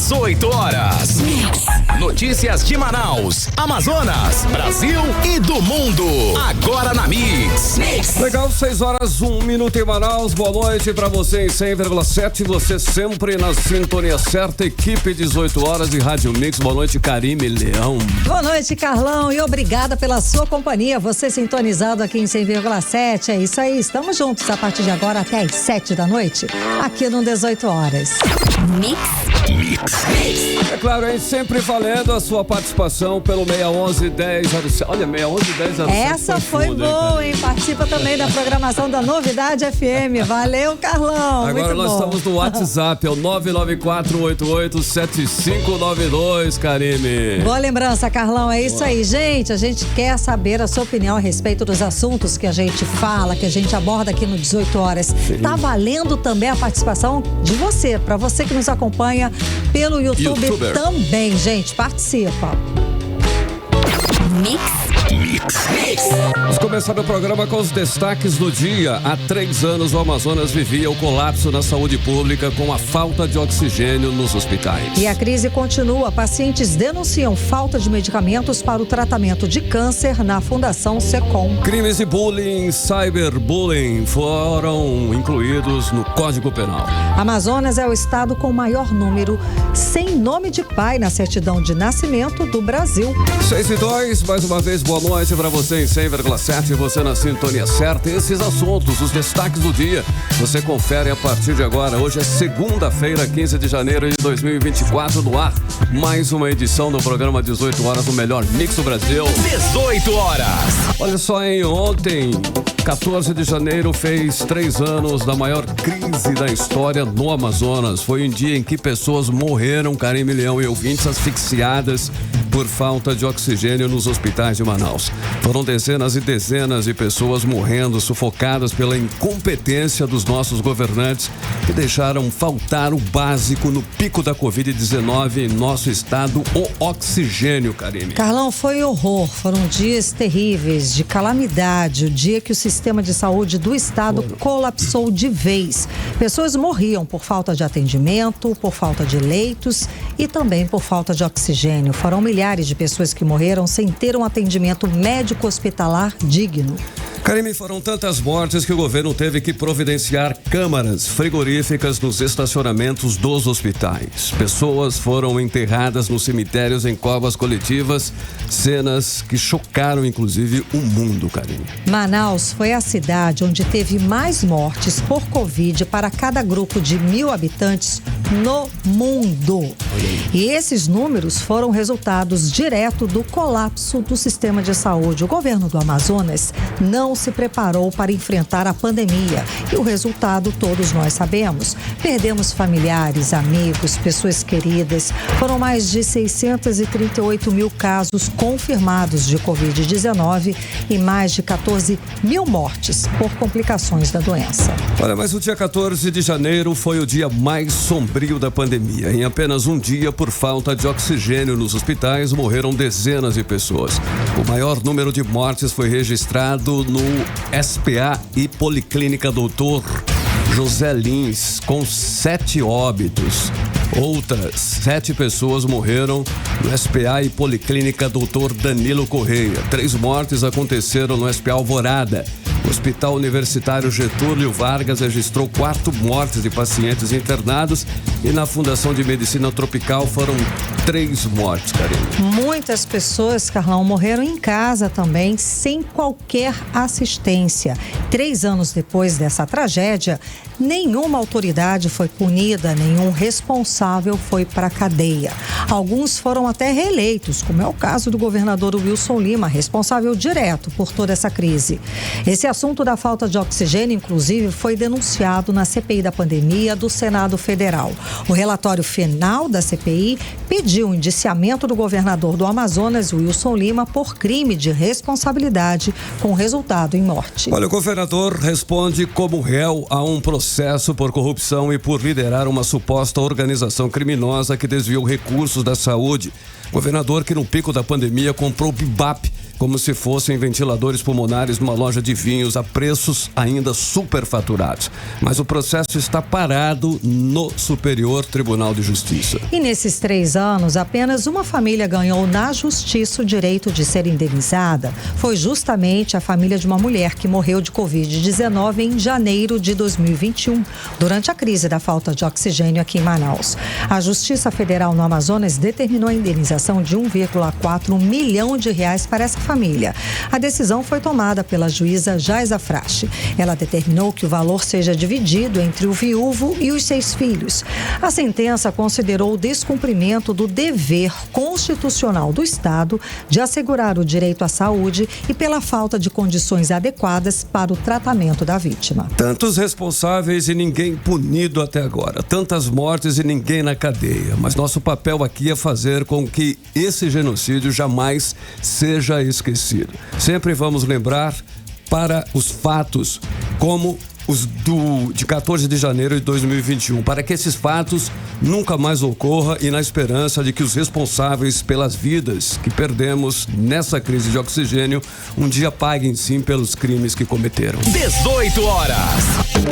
18 horas. Notícias de Manaus, Amazonas, Brasil e do mundo. Agora na Mix. Legal, 6 horas, 1 minuto em Manaus. Boa noite pra você em 100,7. Você sempre na sintonia certa. Equipe 18 horas e Rádio Mix. Boa noite, Karime Leão. Boa noite, Carlão. E obrigada pela sua companhia. Você sintonizado aqui em 100,7. É isso aí. Estamos juntos a partir de agora até às 7 da noite. Aqui no 18 horas. Mix. É claro, a gente sempre valendo a sua participação pelo 611-1007. Olha, 611-1007. Essa foi boa, hein? Participa também da programação da Novidade FM. Valeu, Carlão. Agora muito nós bom. Estamos no WhatsApp, é o 994-88-7592, Karime. Boa lembrança, Carlão. É isso aí, gente. A gente quer saber a sua opinião a respeito dos assuntos que a gente fala, que a gente aborda aqui no 18 horas. Sim. Tá valendo também a participação de você, para você que nos acompanha pelo YouTube também, gente. Participa. Mix. Vamos começar o programa com os destaques do dia. Há 3 anos o Amazonas vivia o colapso na saúde pública com a falta de oxigênio nos hospitais. E a crise continua. Pacientes denunciam falta de medicamentos para o tratamento de câncer na Fundação Secom. Crimes de bullying, cyberbullying foram incluídos no Código Penal. Amazonas é o estado com maior número sem nome de pai na certidão de nascimento do Brasil. 6:02, mais uma vez, boa noite para você em 100,7, você na sintonia certa. Esses assuntos, os destaques do dia, você confere a partir de agora. Hoje é segunda-feira, 15 de janeiro de 2024, no ar. Mais uma edição do programa 18 horas, o melhor mix do Brasil. 18 horas. Olha só, hein, ontem, 14 de janeiro, fez 3 anos da maior crise da história no Amazonas. Foi um dia em que pessoas morreram, Karime Leão e ouvintes, asfixiadas por falta de oxigênio nos hospitais de Manaus. Foram dezenas e dezenas de pessoas morrendo, sufocadas pela incompetência dos nossos governantes, que deixaram faltar o básico no pico da Covid-19 em nosso estado, o oxigênio, Karime. Carlão, foi horror. Foram dias terríveis, de calamidade. O dia que o sistema de saúde do estado colapsou de vez. Pessoas morriam por falta de atendimento, por falta de leitos e também por falta de oxigênio. Foram milhares de pessoas que morreram sem ter um atendimento médico hospitalar digno. Karime, foram tantas mortes que o governo teve que providenciar câmaras frigoríficas nos estacionamentos dos hospitais. Pessoas foram enterradas nos cemitérios em covas coletivas, cenas que chocaram inclusive o mundo, Karime. Manaus foi a cidade onde teve mais mortes por Covid para cada grupo de 1.000 habitantes no mundo. E esses números foram resultados direto do colapso do sistema de saúde. O governo do Amazonas não se preparou para enfrentar a pandemia. E o resultado todos nós sabemos. Perdemos familiares, amigos, pessoas queridas. Foram mais de 638 mil casos confirmados de Covid-19 e mais de 14 mil mortes por complicações da doença. Olha, mas o dia 14 de janeiro foi o dia mais sombrio da pandemia. Em apenas um dia, por falta de oxigênio nos hospitais, morreram dezenas de pessoas. O maior número de mortes foi registrado no SPA e Policlínica Doutor José Lins, com 7 óbitos. Outras 7 pessoas morreram no SPA e Policlínica Doutor Danilo Correia. 3 mortes aconteceram no SPA Alvorada. O Hospital Universitário Getúlio Vargas registrou 4 mortes de pacientes internados e na Fundação de Medicina Tropical foram 3 mortes, Karine. Muitas pessoas, Carlão, morreram em casa também, sem qualquer assistência. 3 anos depois dessa tragédia, nenhuma autoridade foi punida, nenhum responsável foi para a cadeia. Alguns foram até reeleitos, como é o caso do governador Wilson Lima, responsável direto por toda essa crise. Esse assunto da falta de oxigênio, inclusive, foi denunciado na CPI da pandemia do Senado Federal. O relatório final da CPI pediu o indiciamento do governador do Amazonas, Wilson Lima, por crime de responsabilidade com resultado em morte. Olha, o governador responde como réu a um processo por corrupção e por liderar uma suposta organização criminosa que desviou recursos da saúde. Governador que no pico da pandemia comprou BIBAP, como se fossem ventiladores pulmonares numa loja de vinhos a preços ainda superfaturados. Mas o processo está parado no Superior Tribunal de Justiça. E nesses 3 anos, apenas uma família ganhou na justiça o direito de ser indenizada. Foi justamente a família de uma mulher que morreu de Covid-19 em janeiro de 2021, durante a crise da falta de oxigênio aqui em Manaus. A Justiça Federal no Amazonas determinou a indenização de 1,4 milhão de reais para essa família. A decisão foi tomada pela juíza Jaisa Frache. Ela determinou que o valor seja dividido entre o viúvo e os 6 filhos. A sentença considerou o descumprimento do dever constitucional do Estado de assegurar o direito à saúde e pela falta de condições adequadas para o tratamento da vítima. Tantos responsáveis e ninguém punido até agora. Tantas mortes e ninguém na cadeia. Mas nosso papel aqui é fazer com que esse genocídio jamais seja esquecido. Sempre vamos lembrar para os fatos como os de 14 de janeiro de 2021, para que esses fatos nunca mais ocorram e na esperança de que os responsáveis pelas vidas que perdemos nessa crise de oxigênio um dia paguem sim pelos crimes que cometeram. 18 horas.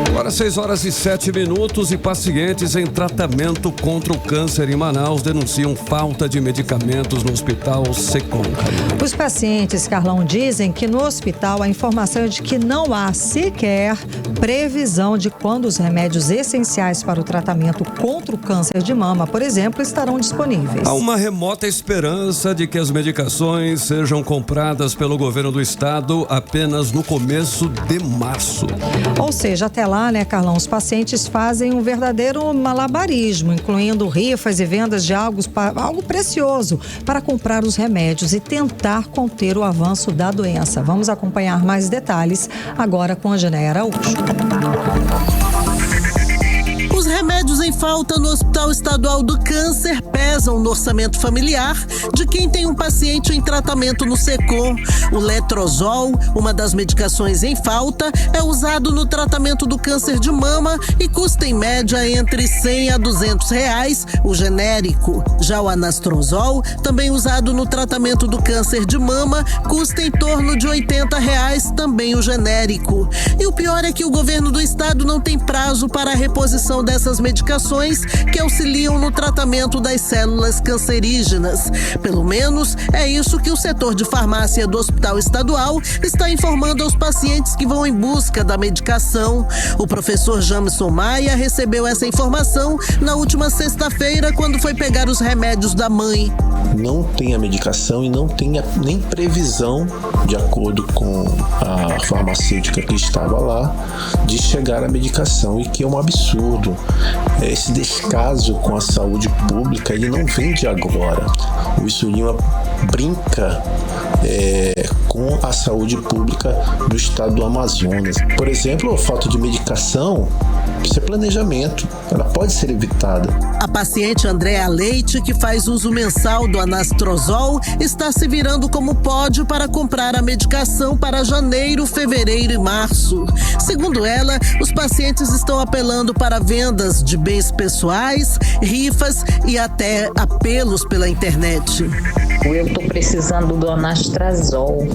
Agora 6h07 e pacientes em tratamento contra o câncer em Manaus denunciam falta de medicamentos no Hospital Secom. Os pacientes, Carlão, dizem que no hospital a informação é de que não há sequer previsão de quando os remédios essenciais para o tratamento contra o câncer de mama, por exemplo, estarão disponíveis. Há uma remota esperança de que as medicações sejam compradas pelo governo do estado apenas no começo de março. Ou seja, até lá, né, Carlão, os pacientes fazem um verdadeiro malabarismo, incluindo rifas e vendas de algo precioso para comprar os remédios e tentar conter o avanço da doença. Vamos acompanhar mais detalhes agora com a Janeia Araújo. Os remédios em falta no Hospital Estadual do Câncer pesam no orçamento familiar de quem tem um paciente em tratamento no Secom. O letrozol, uma das medicações em falta, é usado no tratamento do câncer de mama e custa em média entre R$100 a R$200 o genérico. Já o anastrozol, também usado no tratamento do câncer de mama, custa em torno de R$80 também o genérico. E o pior é que o governo do estado não tem prazo para a reposição dessas medicações que auxiliam no tratamento das células cancerígenas. Pelo menos é isso que o setor de farmácia do Hospital Estadual está informando aos pacientes que vão em busca da medicação. O professor Jamison Maia recebeu essa informação na última sexta-feira, quando foi pegar os remédios da mãe. Não tem a medicação e não tem nem previsão, de acordo com a farmacêutica que estava lá, de chegar a medicação, e que é um absurdo. Esse descaso com a saúde pública, ele não vem de agora. O Wilson Lima brinca com a saúde pública do estado do Amazonas. Por exemplo, a falta de medicação, isso é planejamento, ela pode ser evitada. A paciente Andréa Leite, que faz uso mensal do anastrozol, está se virando como pode para comprar a medicação para janeiro, fevereiro e março. Segundo ela, os pacientes estão apelando para vendas de bens pessoais, rifas e até apelos pela internet. Eu estou precisando do anastrozol,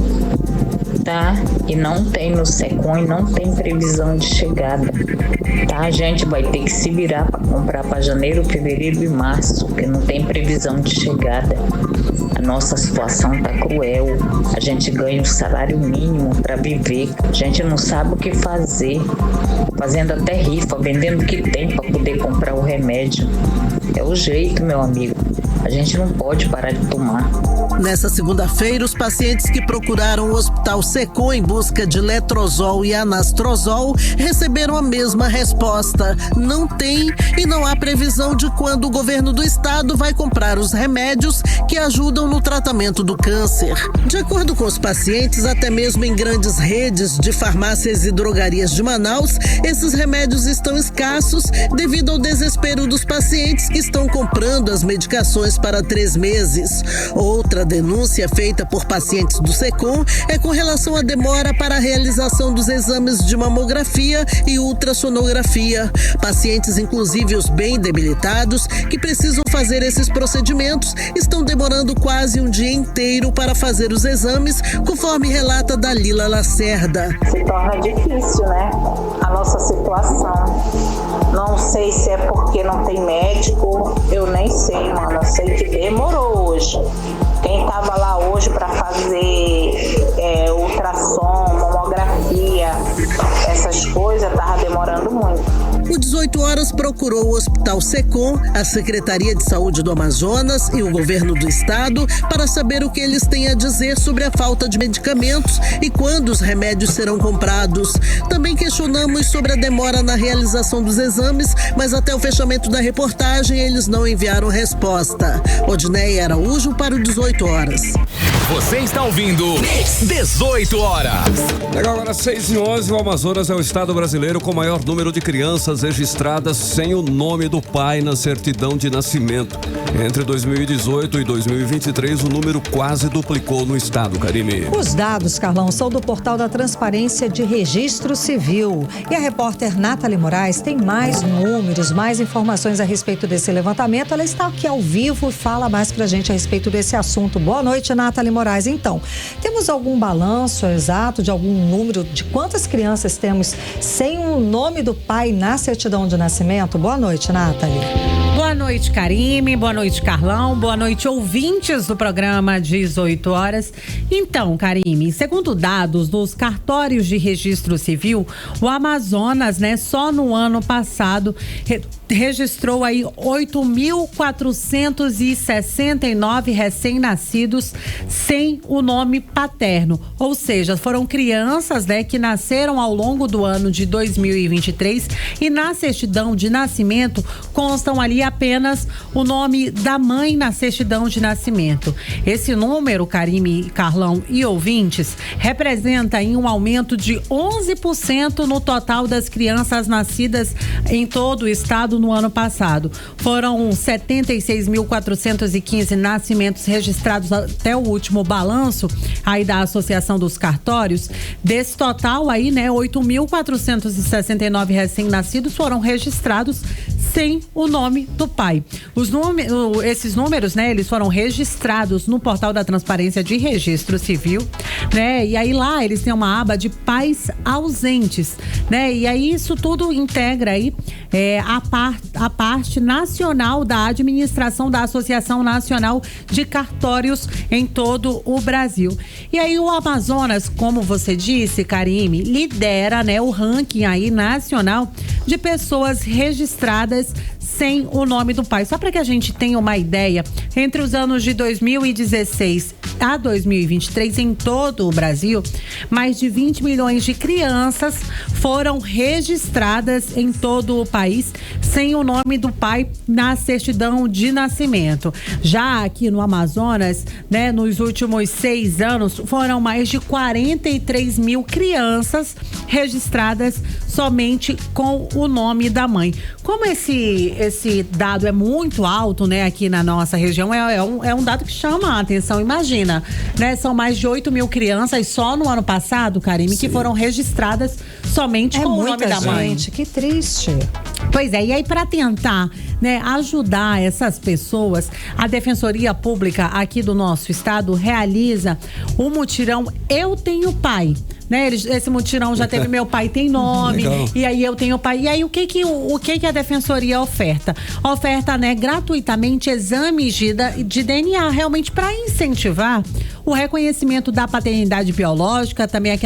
tá? E não tem no Secom e não tem previsão de chegada, tá? A gente vai ter que se virar para comprar para janeiro, fevereiro e março, porque não tem previsão de chegada. A nossa situação tá cruel. A gente ganha o salário mínimo para viver. A gente não sabe o que fazer, fazendo até rifa, vendendo o que tem para poder comprar o remédio. É o jeito, meu amigo. A gente não pode parar de tomar. Nessa segunda-feira, os pacientes que procuraram o Hospital Secom em busca de letrozol e anastrozol receberam a mesma resposta. Não tem e não há previsão de quando o governo do estado vai comprar os remédios que ajudam no tratamento do câncer. De acordo com os pacientes, até mesmo em grandes redes de farmácias e drogarias de Manaus, esses remédios estão escassos devido ao desespero dos pacientes que estão comprando as medicações para 3 meses. Outra denúncia feita por pacientes do SECOM é com relação à demora para a realização dos exames de mamografia e ultrassonografia. Pacientes, inclusive os bem debilitados, que precisam fazer esses procedimentos, estão demorando quase um dia inteiro para fazer os exames, conforme relata Dalila Lacerda. Se torna difícil, né? A nossa situação. Não sei se é porque não tem médico, eu nem sei, mano. Eu sei que demorou hoje. Quem estava lá hoje para fazer ultrassom, mamografia, essas coisas, estava demorando muito. O 18 Horas procurou o Hospital SECOM, a Secretaria de Saúde do Amazonas e o governo do estado para saber o que eles têm a dizer sobre a falta de medicamentos e quando os remédios serão comprados. Também questionamos sobre a demora na realização dos exames, mas até o fechamento da reportagem eles não enviaram resposta. Odneia Araújo para o 18 Horas. Você está ouvindo 18 Horas. Legal, agora 6h11, o Amazonas é o estado brasileiro com o maior número de crianças registradas sem o nome do pai na certidão de nascimento. Entre 2018 e 2023, o número quase duplicou no estado, Karine. Os dados, Carlão, são do portal da Transparência de Registro Civil. E a repórter Nathalie Moraes tem mais números, mais informações a respeito desse levantamento. Ela está aqui ao vivo e fala mais pra gente a respeito desse assunto. Boa noite, Nathalie Moraes. Então, temos algum balanço exato de algum número de quantas crianças temos sem o nome do pai na certidão de nascimento? Boa noite, Nathalie. Boa noite, Karime. Boa noite, Carlão. Boa noite, ouvintes do programa 18 Horas. Então, Karime, segundo dados dos cartórios de registro civil, o Amazonas, só no ano passado registrou aí 8.469 recém-nascidos sem o nome paterno. Ou seja, foram crianças, que nasceram ao longo do ano de 2023 e na certidão de nascimento constam ali apenas o nome da mãe na certidão de nascimento. Esse número, Karime, Carlão e ouvintes, representa aí um aumento de 11% no total das crianças nascidas em todo o estado no ano passado. Foram 76.415 nascimentos registrados até o último balanço aí da Associação dos Cartórios. Desse total aí, 8.469 recém-nascidos foram registrados sem o nome do pai. Esses números, eles foram registrados no portal da Transparência de Registro Civil, e aí lá eles têm uma aba de pais ausentes, e aí isso tudo integra aí a parte nacional da administração da Associação Nacional de Cartórios em todo o Brasil. E aí o Amazonas, como você disse, Karime, lidera, o ranking aí nacional de pessoas registradas sem o nome do pai. Só para que a gente tenha uma ideia, entre os anos de 2016 a 2023, em todo o Brasil, mais de 20 milhões de crianças foram registradas em todo o país sem o nome do pai na certidão de nascimento. Já aqui no Amazonas, nos últimos 6 anos, foram mais de 43 mil crianças registradas somente com o nome da mãe. Como esse dado é muito alto, aqui na nossa região, é um dado que chama a atenção. Imagina, são mais de 8 mil crianças só no ano passado, Karime, que foram registradas somente com o nome da mãe. Gente, que triste. Pois é, e aí para tentar, ajudar essas pessoas, a Defensoria Pública aqui do nosso estado realiza o mutirão Eu Tenho Pai. Esse mutirão já teve Meu Pai Tem Nome, e aí Eu Tenho Pai. E aí o que a Defensoria oferta? Oferta, gratuitamente exames de DNA, realmente para incentivar o reconhecimento da paternidade biológica, também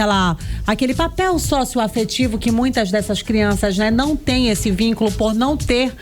aquele papel socioafetivo que muitas dessas crianças, não têm esse vínculo por não ter,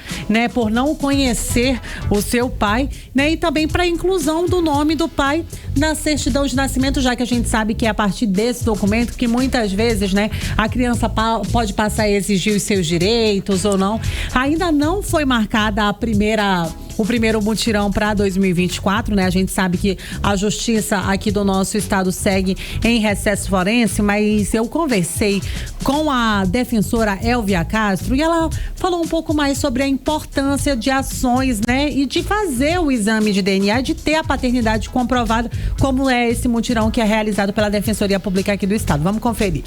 por não conhecer o seu pai, e também para a inclusão do nome do pai na certidão de nascimento, já que a gente sabe que é a partir desse documento que muitas vezes, a criança pode passar a exigir os seus direitos ou não. Ainda não foi marcada a primeira o primeiro mutirão para 2024, né? A gente sabe que a justiça aqui do nosso estado segue em recesso forense, mas eu conversei com a defensora Elvia Castro e ela falou um pouco mais sobre a importância de ações, né? E de fazer o exame de DNA, de ter a paternidade comprovada, como é esse mutirão que é realizado pela Defensoria Pública aqui do estado. Vamos conferir.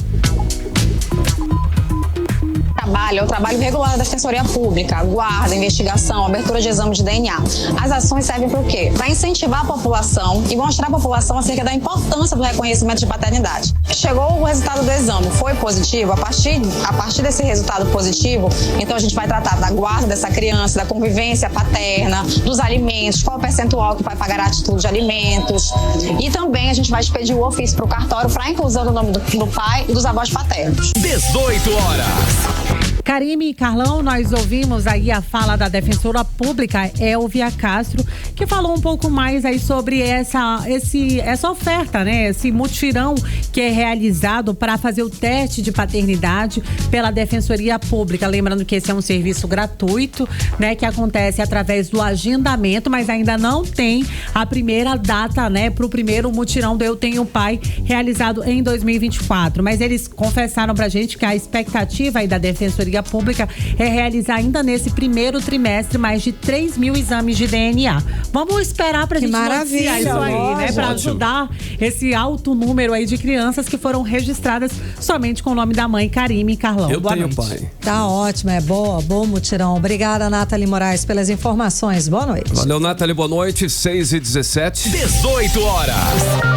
É o trabalho regular da Defensoria Pública, guarda, investigação, abertura de exame de DNA. As ações servem para o quê? Para incentivar a população e mostrar à população acerca da importância do reconhecimento de paternidade. Chegou o resultado do exame, foi positivo, a partir desse resultado positivo, então a gente vai tratar da guarda dessa criança, da convivência paterna, dos alimentos, qual o percentual que vai pagar a título de alimentos, e também a gente vai expedir o ofício para o cartório para a inclusão do nome do pai e dos avós paternos. 18 horas. Karime e Carlão, nós ouvimos aí a fala da defensora pública Elvia Castro, que falou um pouco mais aí sobre essa oferta, né? Esse mutirão que é realizado para fazer o teste de paternidade pela Defensoria Pública. Lembrando que esse é um serviço gratuito, né? Que acontece através do agendamento, mas ainda não tem a primeira data, né? Para o primeiro mutirão do Eu Tenho Pai, realizado em 2024. Mas eles confessaram pra gente que a expectativa aí da Defensoria Pública é realizar ainda nesse primeiro trimestre mais de 3 mil exames de DNA. Vamos esperar pra gente noticiar isso aí, né? Pra ajudar esse alto número aí de crianças que foram registradas somente com o nome da mãe, Karime e Carlão. Eu tenho pai. Tá ótimo, é bom mutirão. Obrigada, Nathalie Moraes, pelas informações. Boa noite. Valeu, Nathalie, boa noite. 6h17. 18 horas.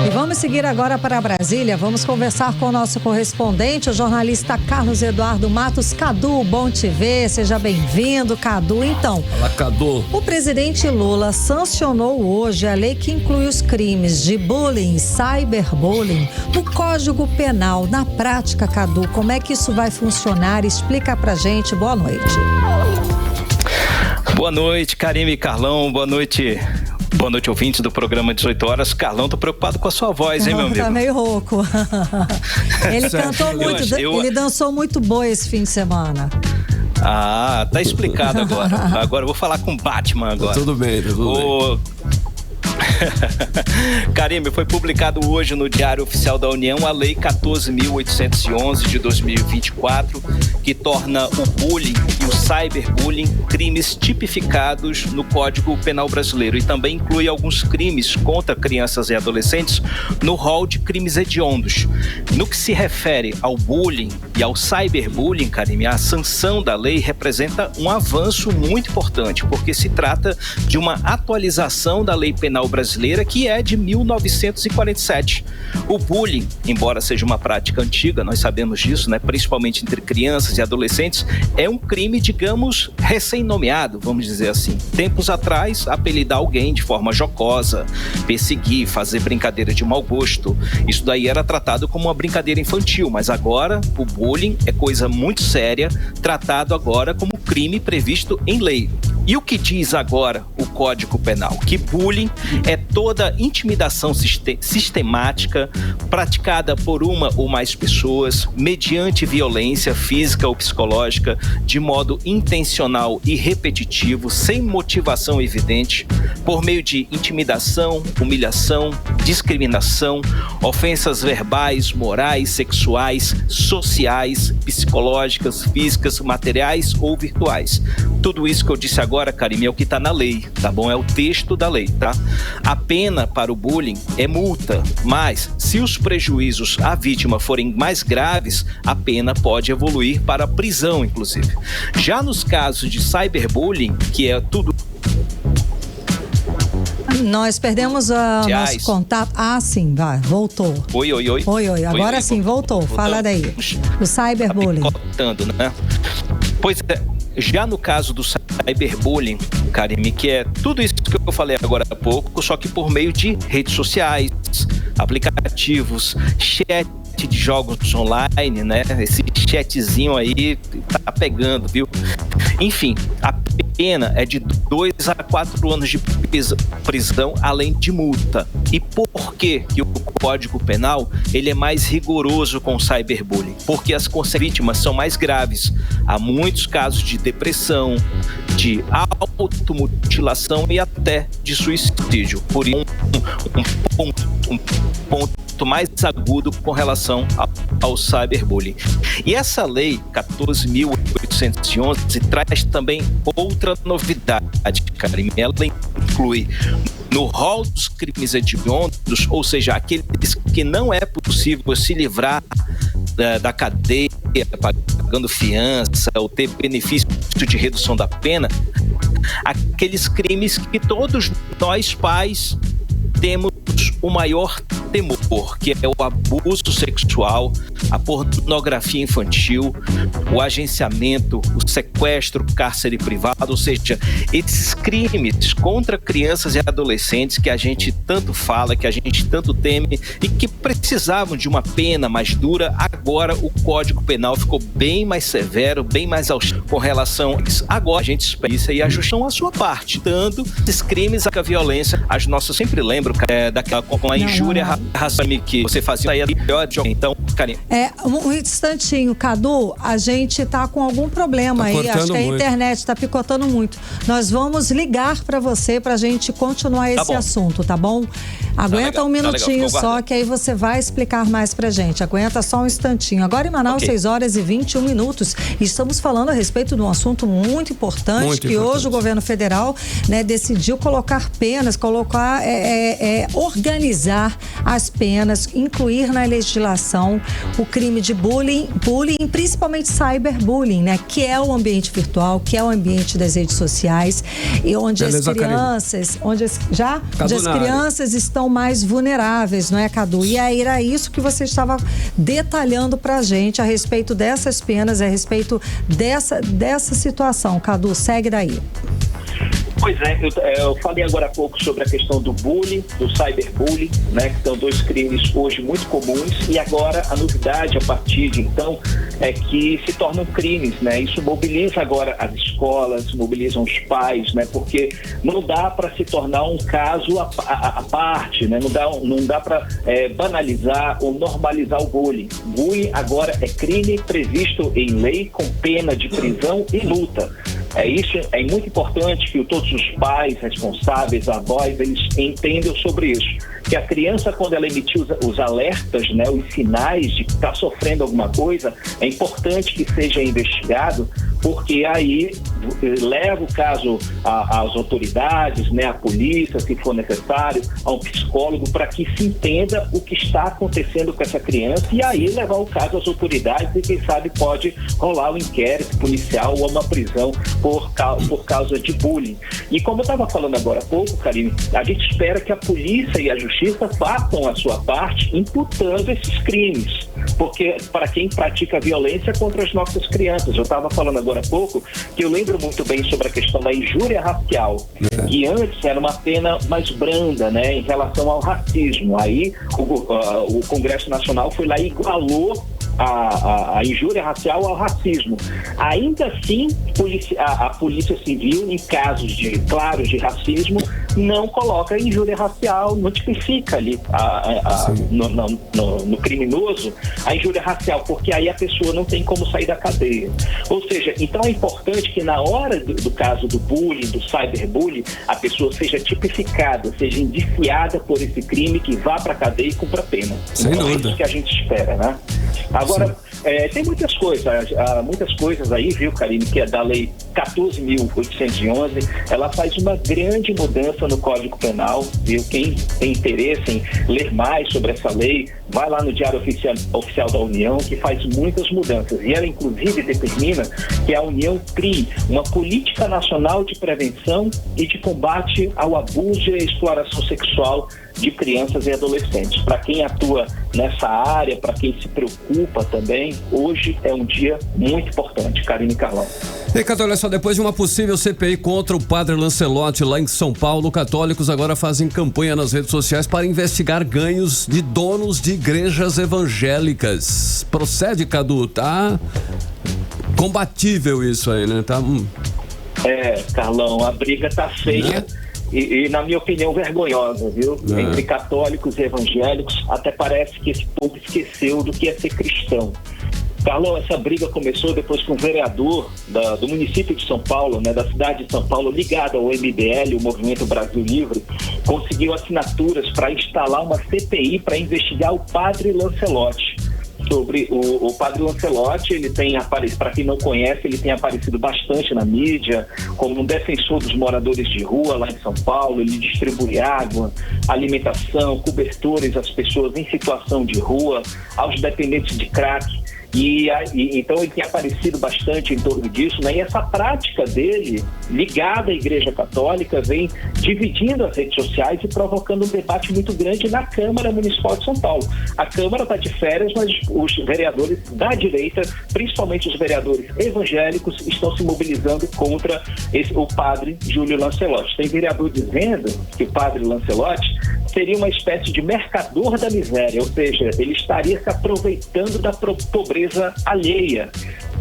E vamos seguir agora para Brasília. Vamos conversar com o nosso correspondente, o jornalista Carlos Eduardo Matos. Cadu, bom te ver, seja bem-vindo, Cadu. Então, Fala, Cadu. O presidente Lula sancionou hoje a lei que inclui os crimes de bullying, cyberbullying, no Código Penal. Na prática, Cadu, como é que isso vai funcionar? Explica pra gente. Boa noite. Boa noite, Karime e Carlão. Boa noite. Boa noite, ouvintes do programa 18 horas. Carlão, tô preocupado com a sua voz, hein, meu amigo? Tá meio rouco. Ele cantou muito, ele dançou muito boa esse fim de semana. Ah, tá explicado agora. Agora eu vou falar com o Batman agora. Tudo bem, tudo bem. Karime, foi publicado hoje no Diário Oficial da União a Lei 14.811 de 2024, que torna o bullying e o cyberbullying crimes tipificados no Código Penal Brasileiro e também inclui alguns crimes contra crianças e adolescentes no rol de crimes hediondos. No que se refere ao bullying e ao cyberbullying, Karime, a sanção da lei representa um avanço muito importante, porque se trata de uma atualização da Lei Penal Brasileira, que é de 1947. O bullying, embora seja uma prática antiga, nós sabemos disso, né, principalmente entre crianças e adolescentes, é um crime, digamos, recém-nomeado, vamos dizer assim. Tempos atrás, apelidar alguém de forma jocosa, perseguir, fazer brincadeira de mau gosto, isso daí era tratado como uma brincadeira infantil, mas agora o bullying é coisa muito séria, tratado agora como crime previsto em lei. E o que diz agora o Código Penal? Que bullying é toda intimidação sistemática praticada por uma ou mais pessoas mediante violência física ou psicológica de modo intencional e repetitivo, sem motivação evidente, por meio de intimidação, humilhação, discriminação, ofensas verbais, morais, sexuais, sociais, psicológicas, físicas, materiais ou virtuais. Tudo isso que eu disse agora, Karime, é o que está na lei, tá bom? É o texto da lei, tá? A pena para o bullying é multa, mas se os prejuízos à vítima forem mais graves, a pena pode evoluir para prisão, inclusive. Já nos casos de cyberbullying, que é tudo... Nós perdemos o nosso contato. Ah, sim, vai, voltou. Oi. Agora sim, voltou. Fala daí. O cyberbullying. Tá, né? Pois é, já no caso do cyberbullying, Karime, que é tudo isso que eu falei agora há pouco, só que por meio de redes sociais, aplicativos, chat de jogos online, né? Esse chatzinho aí tá pegando, viu? Enfim, a pena é de 2 a 4 anos de prisão, além de multa. E por que o Código Penal ele é mais rigoroso com o cyberbullying? Porque as vítimas são mais graves. Há muitos casos de depressão, de automutilação e até de suicídio. Por isso, um ponto mais agudo com relação ao cyberbullying. E essa lei 14.811 traz também outra novidade, Karine. Ela inclui no rol dos crimes hediondos, ou seja, aqueles que não é possível se livrar da cadeia, pagando fiança ou ter benefício de redução da pena, aqueles crimes que todos nós pais temos o maior temor, que é o abuso sexual, a pornografia infantil, o agenciamento, o sequestro, cárcere privado, ou seja, esses crimes contra crianças e adolescentes que a gente tanto fala, que a gente tanto teme e que precisavam de uma pena mais dura, agora o Código Penal ficou bem mais severo, bem mais austero com relação a isso. Agora a gente espera isso e a justiça a sua parte, dando esses crimes, a violência, as nossas, sempre lembro, daquela com a injúria racial que você fazia aí, então, Karine. Um instantinho, Cadu, a gente tá com algum problema aí, acho que a internet tá picotando muito. Nós vamos ligar para você pra gente continuar esse assunto, tá bom? Aguenta um minutinho só, que aí você vai explicar mais pra gente. Aguenta só um instantinho. Agora em Manaus, 6 horas e 21 minutos. Estamos falando a respeito de um assunto muito importante, hoje o governo federal, né, decidiu colocar penas, organizar as penas, incluir na legislação o crime de bullying, principalmente cyberbullying, né, que é o ambiente virtual, que é o ambiente das redes sociais e onde as crianças estão mais vulneráveis, não é, Cadu? E aí era isso que você estava detalhando pra gente a respeito dessas penas, a respeito dessa situação. Cadu, segue daí. Pois é, eu falei agora há pouco sobre a questão do bullying, do cyberbullying, né, que são 2 crimes hoje muito comuns, e agora a novidade a partir de então é que se tornam crimes, né? Isso mobiliza agora as escolas, mobilizam os pais, né? Porque não dá para se tornar um caso à parte, né? Não dá para banalizar ou normalizar o bullying. Bullying agora é crime previsto em lei com pena de prisão e multa. Isso é muito importante que todos os pais responsáveis, avós, eles entendam sobre isso. Que a criança, quando ela emitir os alertas, né, os sinais de que está sofrendo alguma coisa, é importante que seja investigado, porque aí leva o caso às autoridades, né, à polícia, se for necessário, a um psicólogo, para que se entenda o que está acontecendo com essa criança e aí levar o caso às autoridades e quem sabe pode rolar um inquérito policial ou uma prisão por causa de bullying. E como eu estava falando agora há pouco, Karine, a gente espera que a polícia e a justiça façam a sua parte imputando esses crimes, porque para quem pratica violência contra as nossas crianças. Eu estava falando agora há pouco que eu lembro muito bem sobre a questão da injúria racial, que antes era uma pena mais branda, né, em relação ao racismo. Aí o Congresso Nacional foi lá e igualou a injúria racial ao racismo. Ainda assim, a Polícia Civil, em casos claros de racismo, não coloca injúria racial, não tipifica ali no criminoso a injúria racial, porque aí a pessoa não tem como sair da cadeia. Ou seja, então é importante que na hora do caso do bullying, do cyberbullying, a pessoa seja tipificada, seja indiciada por esse crime, que vá para a cadeia e cumpra pena. Então é isso que a gente espera, né? Agora, tem muitas coisas aí, viu, Karine, que é da lei 14.811, ela faz uma grande mudança no Código Penal, viu? Quem tem interesse em ler mais sobre essa lei, vai lá no Diário Oficial da União, que faz muitas mudanças. E ela, inclusive, determina que a União crie uma política nacional de prevenção e de combate ao abuso e à exploração sexual de crianças e adolescentes. Para quem atua nessa área, para quem se preocupa também, hoje é um dia muito importante. Karine Carlão. Ricardo, olha só, depois de uma possível CPI contra o padre Lancelotti lá em São Paulo, católicos agora fazem campanha nas redes sociais para investigar ganhos de donos de igrejas evangélicas. Procede, Cadu? Tá combatível isso aí, né? Tá... Carlão, a briga tá feia. E, na minha opinião, vergonhosa, viu? Entre católicos e evangélicos, até parece que esse povo esqueceu do que é ser cristão. Carlão, essa briga começou depois que um vereador do município de São Paulo, da cidade de São Paulo, ligado ao MBL, o Movimento Brasil Livre, conseguiu assinaturas para instalar uma CPI para investigar o padre Lancelotti. Sobre o padre Lancelotti, ele tem aparecido, para quem não conhece, ele tem aparecido bastante na mídia como um defensor dos moradores de rua lá em São Paulo. Ele distribui água, alimentação, cobertores às pessoas em situação de rua, aos dependentes de crack. Então ele tem aparecido bastante em torno disso, E essa prática dele, ligada à Igreja Católica, vem dividindo as redes sociais e provocando um debate muito grande na Câmara Municipal de São Paulo. A Câmara está de férias, mas os vereadores da direita, principalmente os vereadores evangélicos, estão se mobilizando contra o padre Júlio Lancelotti. Tem vereador dizendo que o padre Lancelotti seria uma espécie de mercador da miséria, ou seja, ele estaria se aproveitando da pobreza alheia.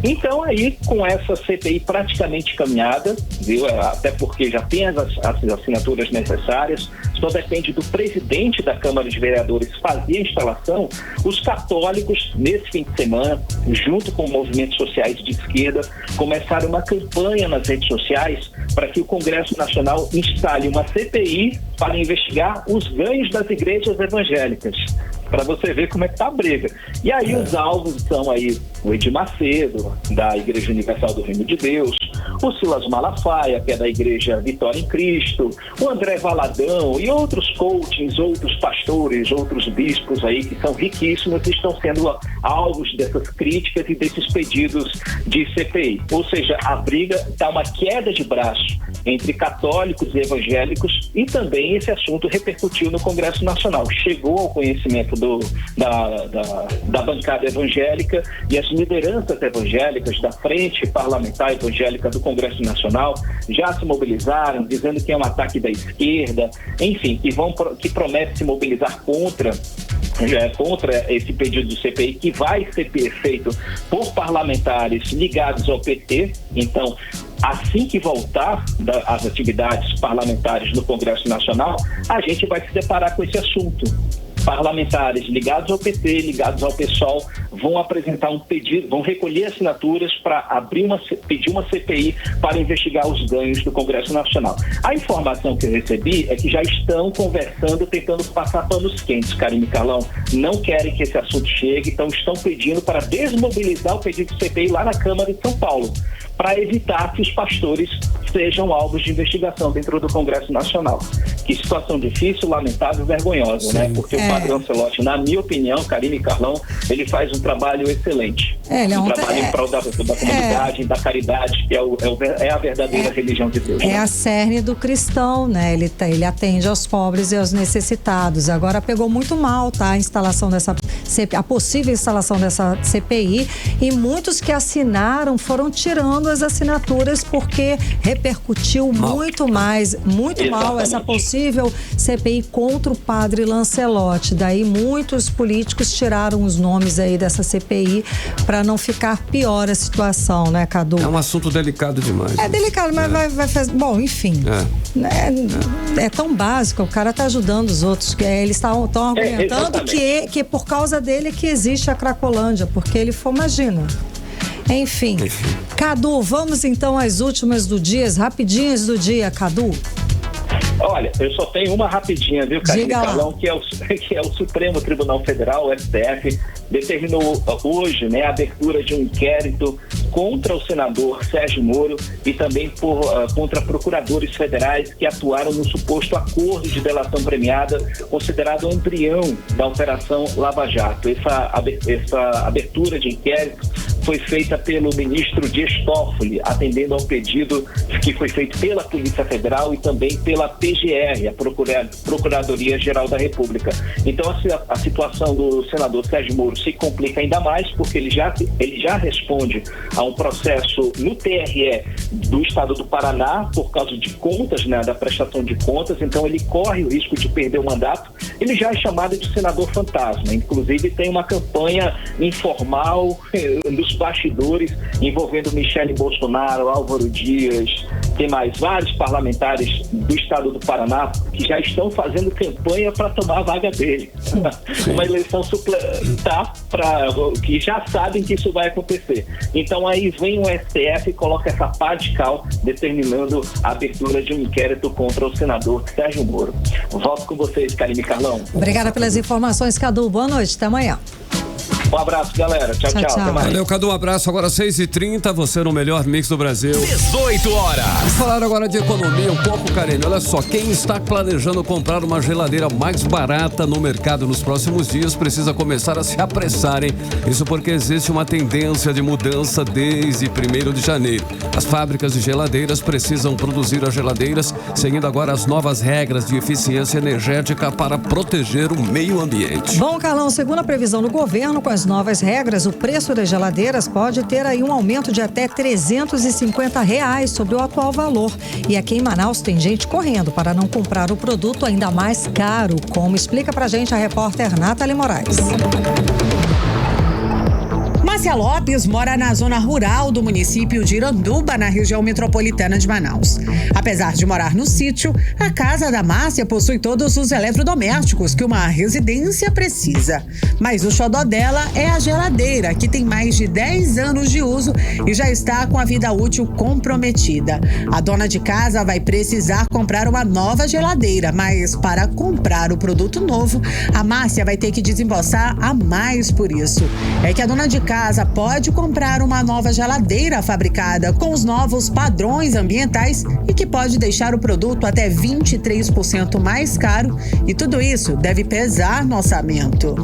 Então aí, com essa CPI praticamente caminhada, viu? Até porque já tem as assinaturas necessárias, só depende do presidente da Câmara de Vereadores fazer a instalação. Os católicos, nesse fim de semana, junto com movimentos sociais de esquerda, começaram uma campanha nas redes sociais para que o Congresso Nacional instale uma CPI para investigar os ganhos das igrejas evangélicas, para você ver como é que tá a briga. E aí os alvos são aí o Edir Macedo, da Igreja Universal do Reino de Deus, o Silas Malafaia, que é da Igreja Vitória em Cristo, o André Valadão e outros coachings, outros pastores, outros bispos aí que são riquíssimos e estão sendo alvos dessas críticas e desses pedidos de CPI. Ou seja, a briga está uma queda de braço entre católicos e evangélicos, e também esse assunto repercutiu no Congresso Nacional. Chegou ao conhecimento da bancada evangélica, e as lideranças evangélicas da Frente Parlamentar Evangélica do Congresso Nacional já se mobilizaram, dizendo que é um ataque da esquerda, enfim, que promete se mobilizar contra esse pedido do CPI, que vai ser feito por parlamentares ligados ao PT. Então, assim que voltar as atividades parlamentares no Congresso Nacional, a gente vai se deparar com esse assunto. Parlamentares ligados ao PT, ligados ao PSOL, vão apresentar um pedido, vão recolher assinaturas para pedir uma CPI para investigar os ganhos do Congresso Nacional. A informação que eu recebi é que já estão conversando, tentando passar panos quentes, Karine e Carlão. Não querem que esse assunto chegue, então estão pedindo para desmobilizar o pedido de CPI lá na Câmara de São Paulo, para evitar que os pastores sejam alvos de investigação dentro do Congresso Nacional. Que situação difícil, lamentável, vergonhosa, né? Porque o padre Lancelotti, na minha opinião, Karine e Carlão, ele faz um trabalho excelente. Trabalho em prol da comunidade, da caridade, que é a verdadeira religião de Deus. É a cerne do cristão, né? Ele atende aos pobres e aos necessitados. Agora pegou muito mal, tá? A possível instalação dessa CPI, e muitos que assinaram foram tirando as assinaturas porque repercutiu muito mal essa possível CPI contra o padre Lancelotti. Daí muitos políticos tiraram os nomes aí dessa CPI para não ficar pior a situação, né, Cadu? É um assunto delicado demais. É delicado, mas vai fazer... Bom, enfim. É tão básico, o cara tá ajudando os outros. Eles estão argumentando que por causa dele que existe a Cracolândia, porque ele foi, imagina. Enfim. Cadu, vamos então às últimas do dia, as rapidinhas do dia, Cadu. Olha, eu só tenho uma rapidinha, viu, Karine Carlão, que é o Supremo Tribunal Federal, o STF, determinou hoje, a abertura de um inquérito contra o senador Sérgio Moro e também contra procuradores federais que atuaram no suposto acordo de delação premiada, considerado o embrião da Operação Lava Jato. Essa abertura de inquérito foi feita pelo ministro Dias Toffoli, atendendo ao pedido que foi feito pela Polícia Federal e também pela PGR, a Procuradoria-Geral da República. Então a situação do senador Sérgio Moro se complica ainda mais, porque ele já responde a um processo no TRE do estado do Paraná por causa de contas, da prestação de contas. Então ele corre o risco de perder o mandato. Ele já é chamado de senador fantasma, inclusive tem uma campanha informal nos bastidores envolvendo Michele Bolsonaro, Álvaro Dias, Tem mais vários parlamentares do estado do Paraná que já estão fazendo campanha para tomar a vaga dele. Uma eleição suplementar que já sabem que isso vai acontecer. Então aí vem o STF e coloca essa pá de cal determinando a abertura de um inquérito contra o senador Sérgio Moro. Volto com vocês, Karine e Carlão. Obrigada pelas informações, Cadu. Boa noite, até amanhã. Um abraço, galera. Tchau, tchau. Até mais. Valeu, Cadu. Um abraço. Agora 6h30, você no melhor mix do Brasil. 18 horas. Vamos falar agora de economia um pouco, Karine. Olha só, quem está planejando comprar uma geladeira mais barata no mercado nos próximos dias precisa começar a se apressar, hein? Isso porque existe uma tendência de mudança desde 1º de janeiro. As fábricas de geladeiras precisam produzir as geladeiras seguindo agora as novas regras de eficiência energética para proteger o meio ambiente. Bom, Carlão, segundo a previsão do governo, com as novas regras, o preço das geladeiras pode ter aí um aumento de até R$350 sobre o atual valor. E aqui em Manaus tem gente correndo para não comprar o produto ainda mais caro, como explica pra gente a repórter Nathalie Moraes. Márcia Lopes mora na zona rural do município de Iranduba, na região metropolitana de Manaus. Apesar de morar no sítio, a casa da Márcia possui todos os eletrodomésticos que uma residência precisa. Mas o xodó dela é a geladeira, que tem mais de 10 anos de uso e já está com a vida útil comprometida. A dona de casa vai precisar comprar uma nova geladeira, mas para comprar o produto novo, a Márcia vai ter que desembolsar a mais por isso. É que a dona de casa pode comprar uma nova geladeira fabricada com os novos padrões ambientais e que pode deixar o produto até 23% mais caro, e tudo isso deve pesar no orçamento.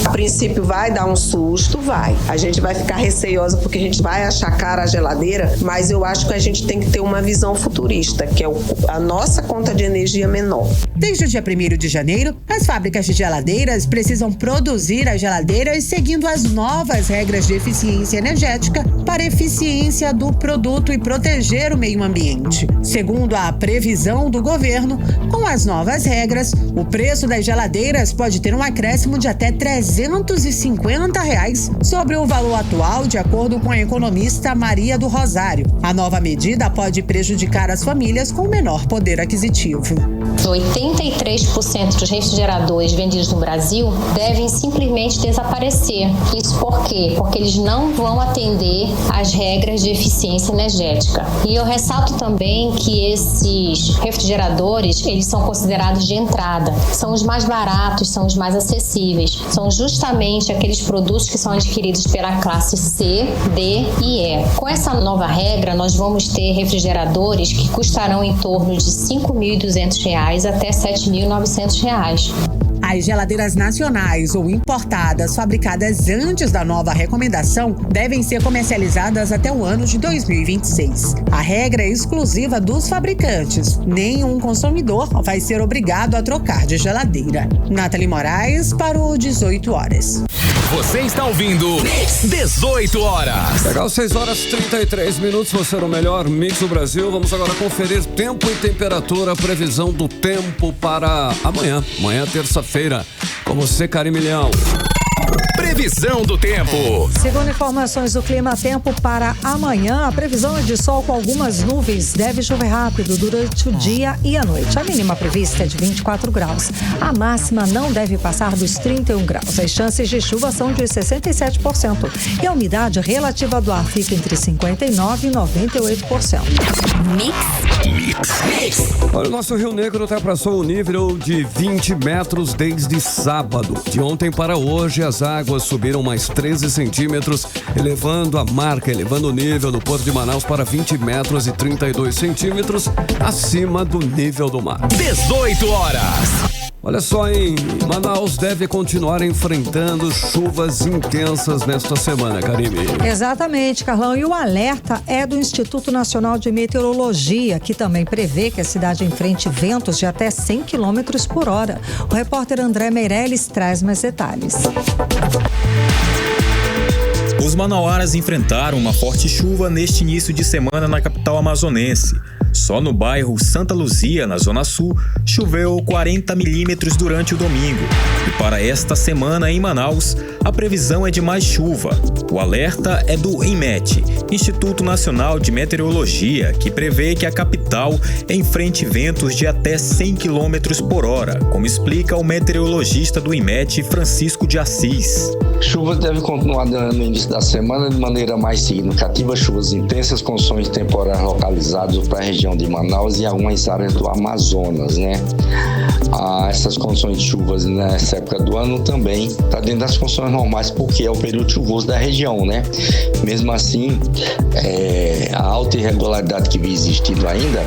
A princípio vai dar um susto, vai. A gente vai ficar receiosa porque a gente vai achar cara a geladeira, mas eu acho que a gente tem que ter uma visão futurista, que é a nossa conta de energia menor. Desde o dia 1º de janeiro, as fábricas de geladeiras precisam produzir as geladeiras seguindo as novas regras de eficiência energética para a eficiência do produto e proteger o meio ambiente. Segundo a previsão do governo, com as novas regras, o preço das geladeiras pode ter um acréscimo de até R$350 sobre o valor atual, de acordo com a economista Maria do Rosário. A nova medida pode prejudicar as famílias com menor poder aquisitivo. 83% dos refrigeradores vendidos no Brasil devem simplesmente desaparecer. Isso por quê? Porque eles não vão atender às regras de eficiência energética. E eu ressalto também que esses refrigeradores, eles são considerados de entrada. São os mais baratos, são os mais acessíveis. São justamente aqueles produtos que são adquiridos pela classe C, D e E. Com essa nova regra, nós vamos ter refrigeradores que custarão em torno de R$5.200 até R$7.900. As geladeiras nacionais ou importadas fabricadas antes da nova recomendação devem ser comercializadas até o ano de 2026. A regra é exclusiva dos fabricantes. Nenhum consumidor vai ser obrigado a trocar de geladeira. Nathalie Moraes para o 18 horas. Você está ouvindo 18 horas. Legal, 6h33, você no melhor mix do Brasil. Vamos agora conferir tempo e temperatura, previsão do tempo para amanhã. Amanhã, terça-feira. Com você, Karine Leão. Previsão do tempo. Segundo informações do Clima Tempo para amanhã, a previsão é de sol com algumas nuvens. Deve chover rápido durante o dia e a noite. A mínima prevista é de 24 graus. A máxima não deve passar dos 31 graus. As chances de chuva são de 67%. E a umidade relativa do ar fica entre 59% e 98%. Mix. Olha, o nosso Rio Negro ultrapassou o nível de 20 metros desde sábado. De ontem para hoje, as águas subiram mais 13 centímetros, elevando o nível do Porto de Manaus para 20 metros e 32 centímetros acima do nível do mar. 18 horas. Olha só, hein? Manaus deve continuar enfrentando chuvas intensas nesta semana, Karine. Exatamente, Carlão. E o alerta é do Instituto Nacional de Meteorologia, que também prevê que a cidade enfrente ventos de até 100 km por hora. O repórter André Meirelles traz mais detalhes. Os manauaras enfrentaram uma forte chuva neste início de semana na capital amazonense. Só no bairro Santa Luzia, na Zona Sul, choveu 40 milímetros durante o domingo. E para esta semana em Manaus, a previsão é de mais chuva. O alerta é do INMET, Instituto Nacional de Meteorologia, que prevê que a capital enfrente ventos de até 100 km por hora, como explica o meteorologista do INMET, Francisco de Assis. Chuvas devem continuar no início da semana de maneira mais significativa, chuvas intensas com sonhos temporais localizados para a região de Manaus e algumas áreas do Amazonas, né? Essas condições de chuvas nessa época do ano também está dentro das condições normais, porque é o período chuvoso da região, né? Mesmo assim, a alta irregularidade que vem existindo ainda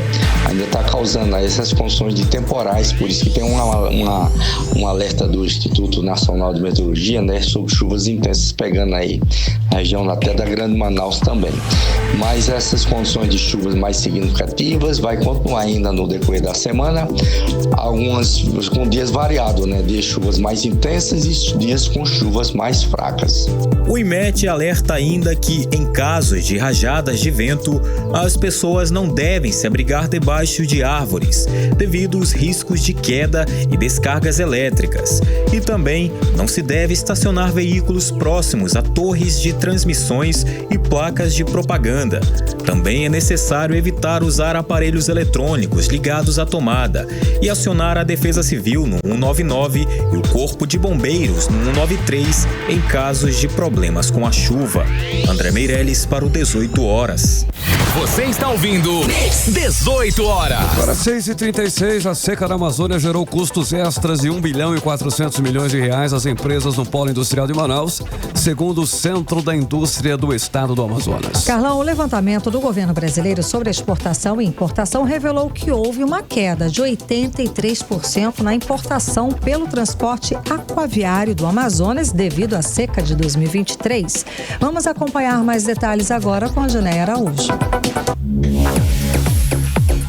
está causando essas condições de temporais, por isso que tem um alerta do Instituto Nacional de Meteorologia, né, sobre chuvas intensas pegando aí a região até da Grande Manaus também. Mas essas condições de chuvas mais significativas vai continuar ainda no decorrer da semana, algumas com dias variados, né, dias de chuvas mais intensas e dias com chuvas mais fracas. O INMET alerta ainda que, em casos de rajadas de vento, as pessoas não devem se abrigar debaixo de árvores, devido aos riscos de queda e descargas elétricas. E também não se deve estacionar veículos próximos a torres de transmissões e placas de propaganda. Também é necessário evitar usar aparelhos eletrônicos ligados à tomada e acionar a Defesa Civil no 199 e o Corpo de Bombeiros no 193 em casos de problemas com a chuva. André Meirelles para o 18 horas. Você está ouvindo 18 horas. Para 6h36, a seca na Amazônia gerou custos extras de 1 bilhão e 400 milhões de reais às empresas no polo industrial de Manaus, segundo o Centro da Indústria do Estado do Amazonas. Carlão, o levantamento do governo brasileiro sobre exportação e importação revelou que houve uma queda de 83% na importação pelo transporte aquaviário do Amazonas devido à seca de 2023. Vamos acompanhar mais detalhes agora com a Janeia Araújo.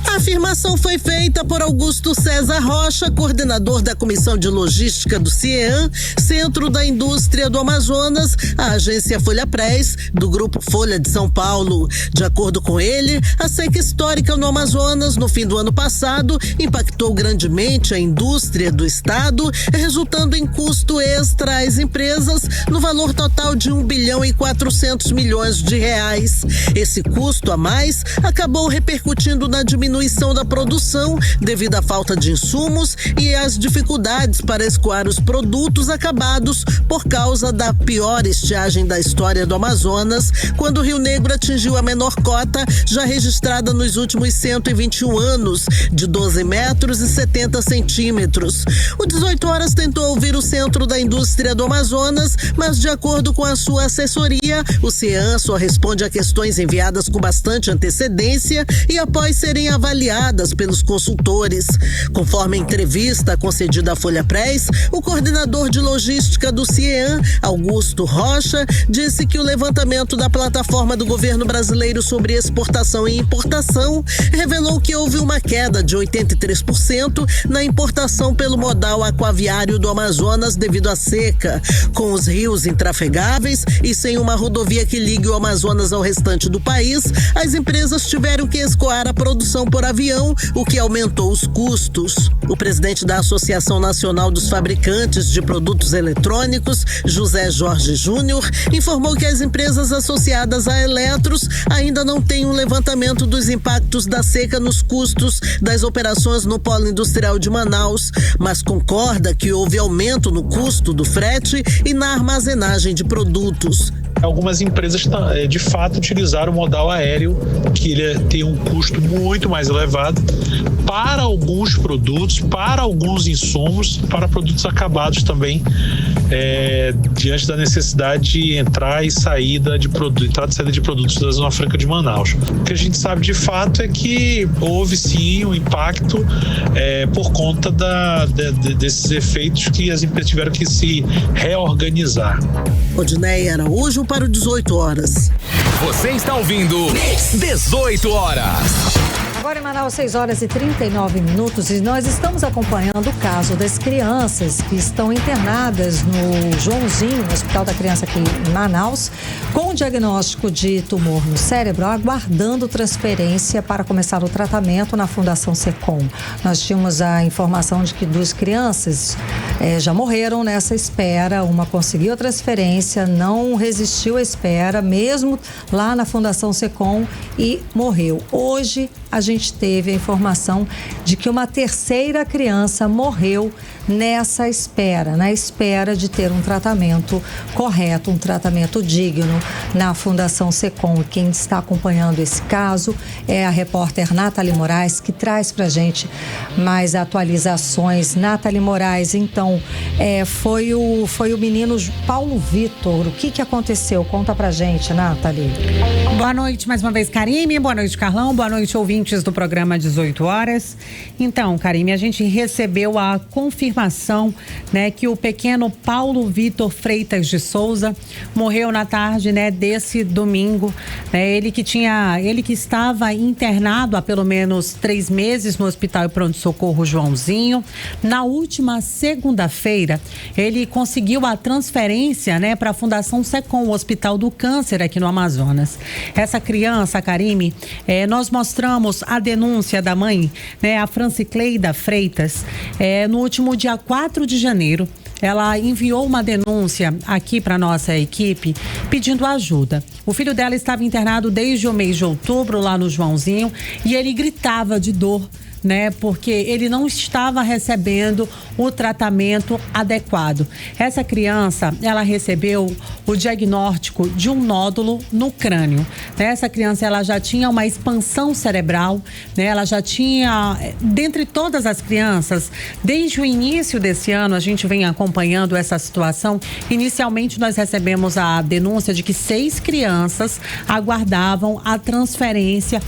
A afirmação foi feita por Augusto César Rocha, coordenador da Comissão de Logística do CIEAM, Centro da Indústria do Amazonas, a agência Folha Press, do Grupo Folha de São Paulo. De acordo com ele, a seca histórica no Amazonas, no fim do ano passado, impactou grandemente a indústria do estado, resultando em custo extra às empresas no valor total de 1 bilhão e 400 milhões de reais. Esse custo a mais acabou repercutindo na diminuição da produção devido à falta de insumos e às dificuldades para escoar os produtos acabados por causa da pior estiagem da história do Amazonas, quando o Rio Negro atingiu a menor cota já registrada nos últimos 121 anos, de 12 metros e 70 centímetros. O 18 Horas tentou ouvir o Centro da Indústria do Amazonas, mas de acordo com a sua assessoria, o CIEAM só responde a questões enviadas com bastante antecedência e após serem avaliadas pelos consultores. Conforme a entrevista concedida à Folha Press, o coordenador de logística do CIEAM, Augusto Rocha, disse que o levantamento da plataforma do governo brasileiro sobre exportação e importação revelou que houve uma queda de 83% na importação pelo modal aquaviário do Amazonas devido à seca. Com os rios intrafegáveis e sem uma rodovia que ligue o Amazonas ao restante do país, as empresas tiveram que escoar a produção por avião, o que aumentou os custos. O presidente da Associação Nacional dos Fabricantes de Produtos Eletrônicos, José Jorge Júnior, informou que as empresas associadas à Eletros ainda não têm um levantamento dos impactos da seca nos custos das operações no polo industrial de Manaus, mas concorda que houve aumento no custo do frete e na armazenagem de produtos. Algumas empresas, de fato, utilizaram o modal aéreo, que ele tem um custo muito mais elevado para alguns produtos, para alguns insumos, para produtos acabados também, diante da necessidade de entrada e saída de produtos da Zona Franca de Manaus. O que a gente sabe de fato é que houve sim um impacto por conta desses efeitos que as empresas tiveram que se reorganizar. Odneia Araújo para o 18 Horas. Você está ouvindo 18 Horas. Agora em Manaus, 6h39 e nós estamos acompanhando o caso das crianças que estão internadas no Joãozinho, no Hospital da Criança aqui em Manaus, com o diagnóstico de tumor no cérebro, aguardando transferência para começar o tratamento na Fundação Secom. Nós tínhamos a informação de que 2 crianças já morreram nessa espera, uma conseguiu a transferência, não resistiu à espera, mesmo lá na Fundação Secom, e morreu. Hoje a gente teve a informação de que uma terceira criança morreu nessa espera, na espera de ter um tratamento correto, um tratamento digno na Fundação Secom. Quem está acompanhando esse caso é a repórter Nathalie Moraes, que traz pra gente mais atualizações. Nathalie Moraes, então, foi o menino Paulo Vitor. O que aconteceu? Conta pra gente, Nathalie. Boa noite mais uma vez, Karime. Boa noite, Carlão. Boa noite, ouvintes do programa 18 horas. Então, Karime, a gente recebeu a confirmação, né, que o pequeno Paulo Vitor Freitas de Souza morreu na tarde, né, desse domingo. Ele que estava internado há pelo menos 3 meses no Hospital e Pronto-Socorro Joãozinho. Na última segunda-feira, ele conseguiu a transferência, né, para a Fundação Secom, o Hospital do Câncer aqui no Amazonas. Essa criança, Karime, nós mostramos a denúncia da mãe, né, a Francicleida Freitas, no último dia 4 de janeiro. Ela enviou uma denúncia aqui para nossa equipe pedindo ajuda. O filho dela estava internado desde o mês de outubro lá no Joãozinho e ele gritava de dor, né? Porque ele não estava recebendo o tratamento adequado. Essa criança, ela recebeu o diagnóstico de um nódulo no crânio. Essa criança, ela já tinha uma expansão cerebral, né? Ela já tinha, dentre todas as crianças, desde o início desse ano, a gente vem acompanhando essa situação. Inicialmente, nós recebemos a denúncia de que 6 crianças aguardavam a transferência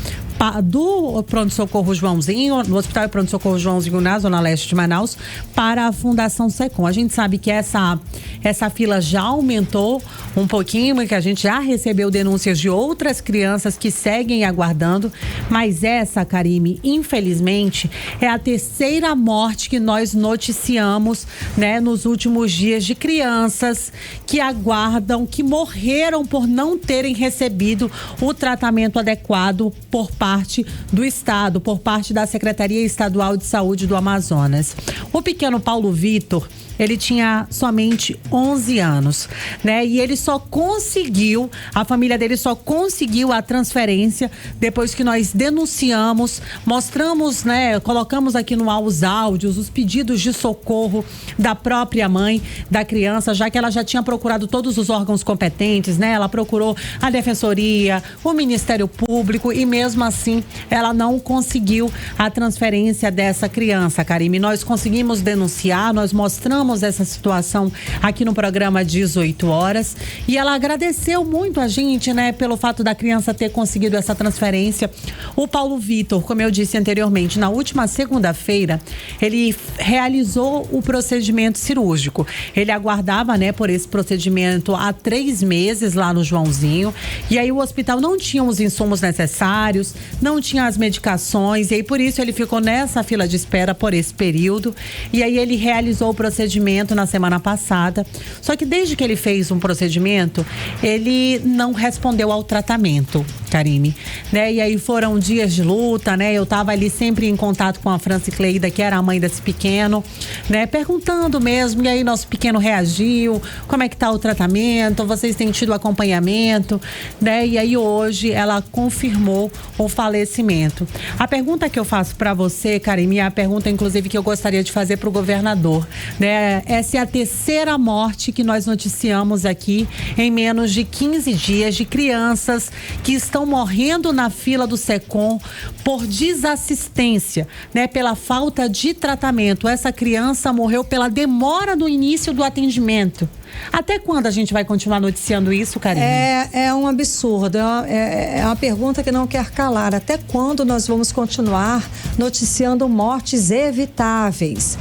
do Pronto-Socorro Joãozinho, no Hospital e Pronto-Socorro Joãozinho, na Zona Leste de Manaus, para a Fundação Secom. A gente sabe que essa fila já aumentou um pouquinho e que a gente já recebeu denúncias de outras crianças que seguem aguardando, mas essa, Karime, infelizmente, é a terceira morte que nós noticiamos, né, nos últimos dias, de crianças que aguardam, que morreram por não terem recebido o tratamento adequado por parte do Estado, por parte da Secretaria Estadual de Saúde do Amazonas. O pequeno Paulo Vitor, ele tinha somente 11 anos, né? E ele só conseguiu, a família dele só conseguiu a transferência depois que nós denunciamos, mostramos, né? Colocamos aqui no ar os áudios, os pedidos de socorro da própria mãe da criança, já que ela já tinha procurado todos os órgãos competentes, né? Ela procurou a Defensoria, o Ministério Público e mesmo assim ela não conseguiu a transferência dessa criança, Karime. Nós conseguimos denunciar, nós mostramos essa situação aqui no programa 18 horas e ela agradeceu muito a gente, né, pelo fato da criança ter conseguido essa transferência. O Paulo Vitor, como eu disse anteriormente, na última segunda-feira, ele realizou o procedimento cirúrgico. Ele aguardava, né, por esse procedimento há 3 meses lá no Joãozinho e aí o hospital não tinha os insumos necessários, não tinha as medicações e aí por isso ele ficou nessa fila de espera por esse período e aí ele realizou o procedimento na semana passada, só que desde que ele fez um procedimento, ele não respondeu ao tratamento, Karime, né? E aí foram dias de luta, né? Eu tava ali sempre em contato com a Francicleida, que era a mãe desse pequeno, né? Perguntando mesmo, e aí nosso pequeno reagiu, como é que tá o tratamento, vocês têm tido acompanhamento, né? E aí hoje ela confirmou o falecimento. A pergunta que eu faço para você, Karime, é a pergunta inclusive que eu gostaria de fazer pro governador, né? Essa é a terceira morte que nós noticiamos aqui em menos de 15 dias de crianças que estão morrendo na fila do Secom por desassistência, né? Pela falta de tratamento. Essa criança morreu pela demora do início do atendimento. Até quando a gente vai continuar noticiando isso, Karine? É um absurdo, é uma pergunta que não quer calar. Até quando nós vamos continuar noticiando mortes evitáveis?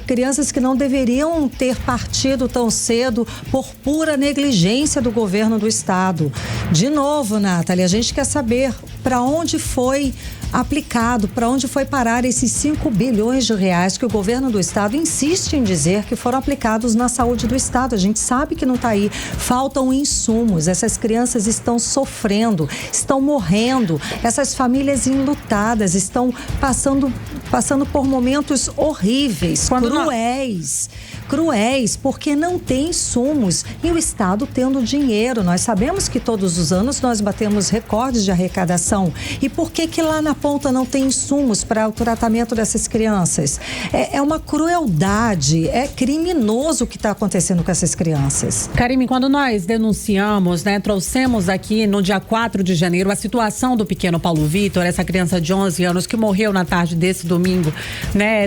Crianças que não deveriam ter partido tão cedo por pura negligência do governo do estado. De novo, Nathalie, a gente quer saber para onde foi aplicado, para onde foi parar esses 5 bilhões de reais que o governo do estado insiste em dizer que foram aplicados na saúde do estado. A gente sabe que não está aí. Faltam insumos, essas crianças estão sofrendo, estão morrendo, essas famílias enlutadas estão passando por momentos horríveis, cruéis, porque não tem insumos e o estado tendo dinheiro. Nós sabemos que todos os anos nós batemos recordes de arrecadação. E por que lá na ponta não tem insumos para o tratamento dessas crianças? É uma crueldade, é criminoso o que está acontecendo com essas crianças. Karime, quando nós denunciamos, trouxemos aqui no dia 4 de janeiro a situação do pequeno Paulo Vitor, essa criança de 11 anos que morreu na tarde desse domingo,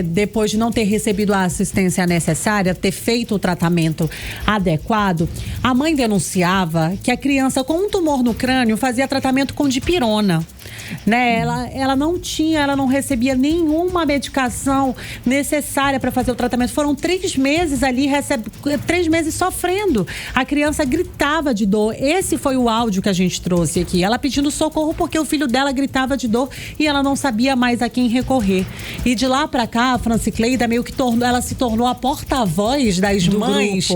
depois de não ter recebido a assistência necessária, ter feito o tratamento adequado, a mãe denunciava que a criança com um tumor no crânio fazia tratamento com dipirona. Ela não recebia nenhuma medicação necessária para fazer o tratamento. Foram 3 meses ali, 3 meses sofrendo. A criança gritava de dor. Esse foi o áudio que a gente trouxe aqui. Ela pedindo socorro porque o filho dela gritava de dor e ela não sabia mais a quem recorrer. E de lá para cá, a Francicleida meio que ela se tornou a porta-voz das mães,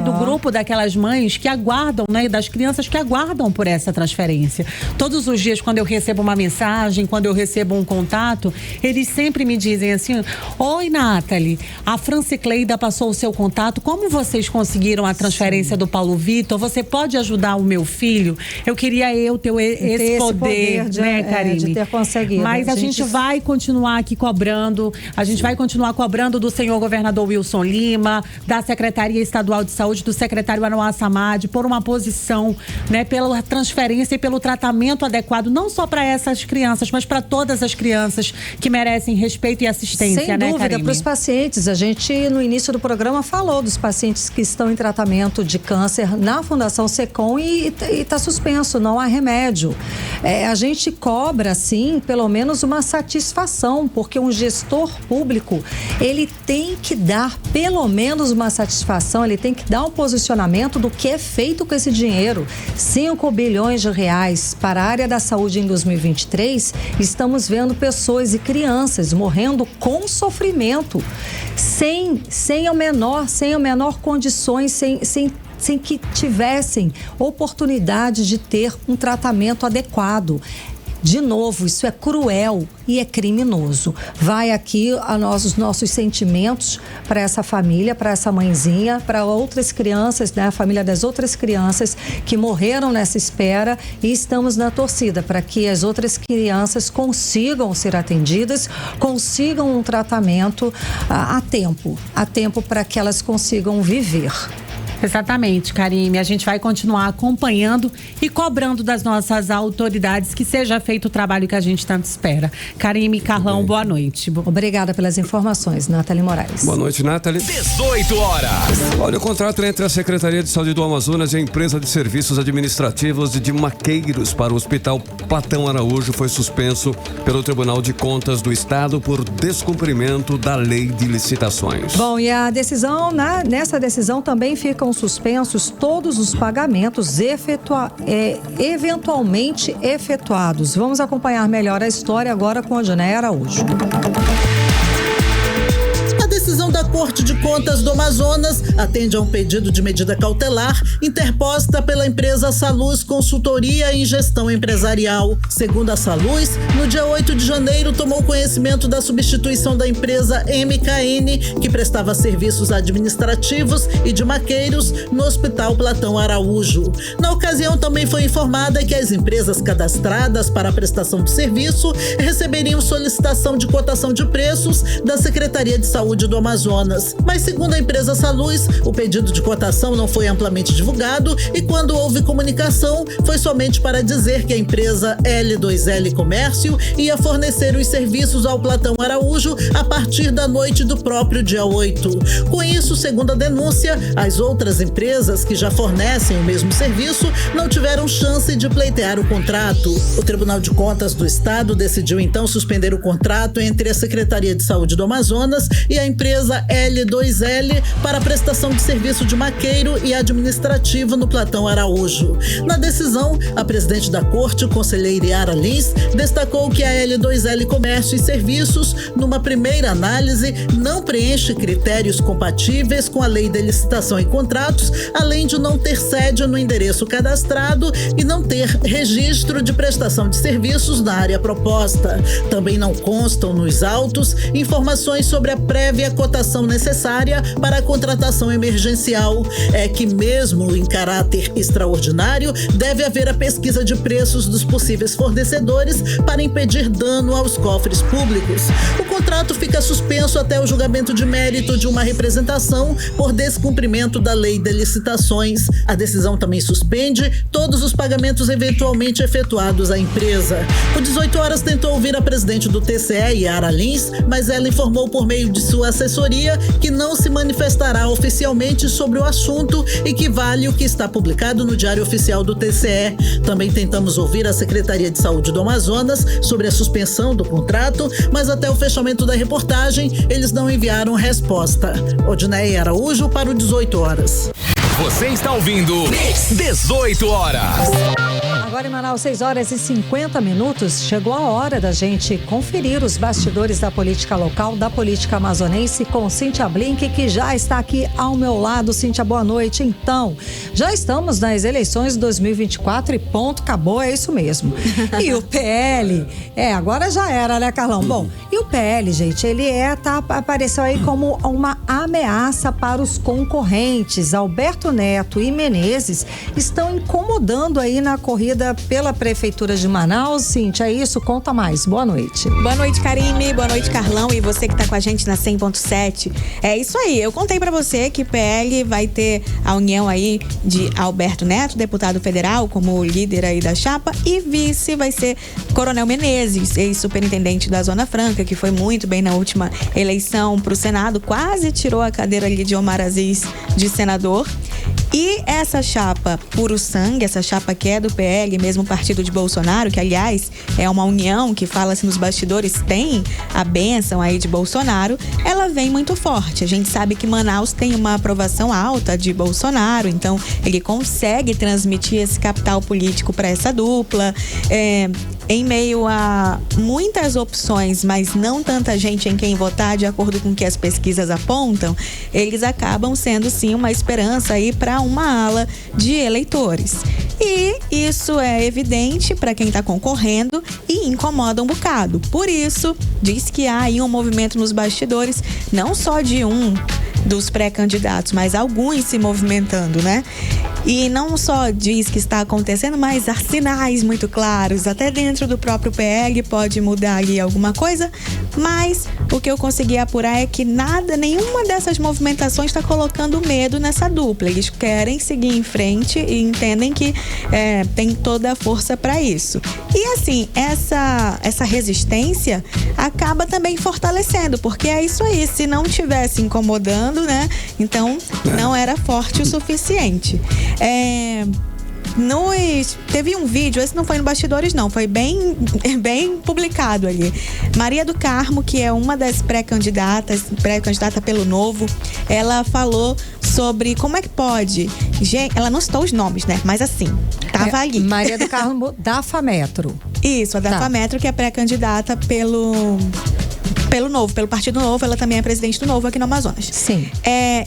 do grupo daquelas mães que aguardam, das crianças que aguardam por essa transferência. Todos os dias, quando eu recebo uma mensagem, quando eu recebo um contato, eles sempre me dizem assim: oi, Nathalie, a Francicleida passou o seu contato, como vocês conseguiram a transferência do Paulo Vitor? Você pode ajudar o meu filho? Eu queria ter esse poder, Karime? De ter conseguido. Mas a gente vai continuar aqui cobrando, do senhor governador Wilson Lima, da Secretaria Estadual de Saúde, do secretário Anuar Samad, por uma posição, pela transferência e pelo tratamento adequado, não só para essas crianças, mas para todas as crianças que merecem respeito e assistência, Sem dúvida, para os pacientes. A gente, no início do programa, falou dos pacientes que estão em tratamento de câncer na Fundação Secom e está suspenso, não há remédio. A gente cobra, sim, pelo menos uma satisfação, porque um gestor público, ele tem que dar pelo menos uma satisfação, ele tem que dar um posicionamento do que é feito com esse dinheiro. 5 bilhões de reais para a área da saúde em 2023, estamos vendo pessoas e crianças morrendo com sofrimento, sem a menor condições, sem que tivessem oportunidade de ter um tratamento adequado. De novo, isso é cruel e é criminoso. Vai aqui os nossos sentimentos para essa família, para essa mãezinha, para outras crianças, a família das outras crianças que morreram nessa espera, e estamos na torcida para que as outras crianças consigam ser atendidas, consigam um tratamento a tempo para que elas consigam viver. Exatamente, Karime. A gente vai continuar acompanhando e cobrando das nossas autoridades que seja feito o trabalho que a gente tanto espera. Karime, Carlão, boa noite. Obrigada pelas informações, Nathalie Moraes. Boa noite, Nathalie. 18 horas. Olha, o contrato entre a Secretaria de Saúde do Amazonas e a Empresa de Serviços Administrativos de Maqueiros para o Hospital Platão Araújo foi suspenso pelo Tribunal de Contas do Estado por descumprimento da Lei de Licitações. Bom, e a decisão, nessa decisão também ficam suspensos todos os pagamentos eventualmente efetuados. Vamos acompanhar melhor a história agora com a Jané Araújo. Decisão da Corte de Contas do Amazonas atende a um pedido de medida cautelar interposta pela empresa Saluz Consultoria em Gestão Empresarial. Segundo a Saluz, no dia 8 de janeiro tomou conhecimento da substituição da empresa MKN, que prestava serviços administrativos e de maqueiros no Hospital Platão Araújo. Na ocasião, também foi informada que as empresas cadastradas para a prestação de serviço receberiam solicitação de cotação de preços da Secretaria de Saúde do Amazonas. Mas, segundo a empresa Saluz, o pedido de cotação não foi amplamente divulgado e, quando houve comunicação, foi somente para dizer que a empresa L2L Comércio ia fornecer os serviços ao Platão Araújo a partir da noite do próprio dia 8. Com isso, segundo a denúncia, as outras empresas que já fornecem o mesmo serviço não tiveram chance de pleitear o contrato. O Tribunal de Contas do Estado decidiu então suspender o contrato entre a Secretaria de Saúde do Amazonas e a empresa empresa L2L para prestação de serviço de maqueiro e administrativo no Platão Araújo. Na decisão, a presidente da Corte, conselheira Yara Lins, destacou que a L2L Comércio e Serviços, numa primeira análise, não preenche critérios compatíveis com a Lei de Licitação e Contratos, além de não ter sede no endereço cadastrado e não ter registro de prestação de serviços na área proposta. Também não constam nos autos informações sobre a prévia cotação necessária para a contratação emergencial. É que mesmo em caráter extraordinário, deve haver a pesquisa de preços dos possíveis fornecedores para impedir dano aos cofres públicos. O contrato fica suspenso até o julgamento de mérito de uma representação por descumprimento da Lei de Licitações. A decisão também suspende todos os pagamentos eventualmente efetuados à empresa. O 18 Horas tentou ouvir a presidente do TCE, Yara Lins, mas ela informou por meio de sua assessoria que não se manifestará oficialmente sobre o assunto e que vale o que está publicado no Diário Oficial do TCE. Também tentamos ouvir a Secretaria de Saúde do Amazonas sobre a suspensão do contrato, mas até o fechamento da reportagem, eles não enviaram resposta. Odneia Araújo para o 18 Horas. Você está ouvindo 18 Horas. Agora em Manaus, 6 horas e 50 minutos, chegou a hora da gente conferir os bastidores da política local, da política amazonense com Cíntia Blink, que já está aqui ao meu lado. Cíntia, boa noite. Então, já estamos nas eleições de 2024 e ponto, acabou, é isso mesmo. E o PL, agora já era, né, Carlão? Bom, e o PL, gente, ele apareceu aí como uma ameaça para os concorrentes. Alberto Neto e Menezes estão incomodando aí na corrida pela Prefeitura de Manaus. Cíntia, é isso? Conta mais. Boa noite. Boa noite, Karime. Boa noite, Carlão. E você que tá com a gente na 100.7. É isso aí. Eu contei pra você que PL vai ter a união aí de Alberto Neto, deputado federal, como líder aí da chapa, e vice vai ser Coronel Menezes, ex-superintendente da Zona Franca, que foi muito bem na última eleição pro Senado, quase tirou a cadeira ali de Omar Aziz de senador. E essa chapa puro sangue, essa chapa que é do PL, mesmo partido de Bolsonaro, que aliás é uma união que fala-se nos bastidores, tem a bênção aí de Bolsonaro, ela vem muito forte. A gente sabe que Manaus tem uma aprovação alta de Bolsonaro, então ele consegue transmitir esse capital político para essa dupla. Em meio a muitas opções, mas não tanta gente em quem votar, de acordo com o que as pesquisas apontam, eles acabam sendo sim uma esperança aí para uma ala de eleitores. E isso é evidente para quem está concorrendo e incomoda um bocado. Por isso, diz que há aí um movimento nos bastidores, não só de um dos pré-candidatos, mas alguns se movimentando, né? E não só diz que está acontecendo, mas há sinais muito claros, até dentro do próprio PL pode mudar ali alguma coisa, mas o que eu consegui apurar é que nenhuma dessas movimentações está colocando medo nessa dupla. Eles querem seguir em frente e entendem que tem toda a força para isso. E assim, essa resistência acaba também fortalecendo, porque é isso aí, se não tivesse incomodando, né? Então não era forte o suficiente. Teve um vídeo, esse não foi no bastidores não, foi bem publicado ali. Maria do Carmo, que é uma das pré-candidata pelo Novo, ela falou sobre como é que pode. Gente, ela não citou os nomes, né? Mas assim, tava ali. Maria do Carmo da Fametro. Isso, a da Fametro, que é pré-candidata pelo Novo, pelo Partido Novo, ela também é presidente do Novo aqui no Amazonas. Sim.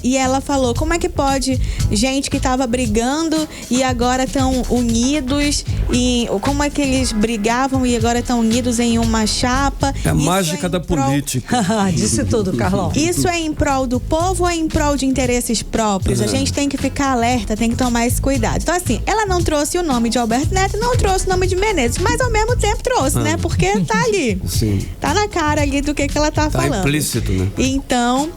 E ela falou, como é que pode gente que tava brigando e agora estão unidos, e como é que eles brigavam e agora estão unidos em uma chapa? É a mágica da política. Disse tudo, Carlão. Isso é em prol do povo ou é em prol de interesses próprios? A gente tem que ficar alerta, tem que tomar esse cuidado. Então assim, ela não trouxe o nome de Alberto Neto, não trouxe o nome de Menezes, mas ao mesmo tempo trouxe, né? Porque tá ali. Sim. Tá na cara ali do que ela tá falando. Tá implícito, né? Então,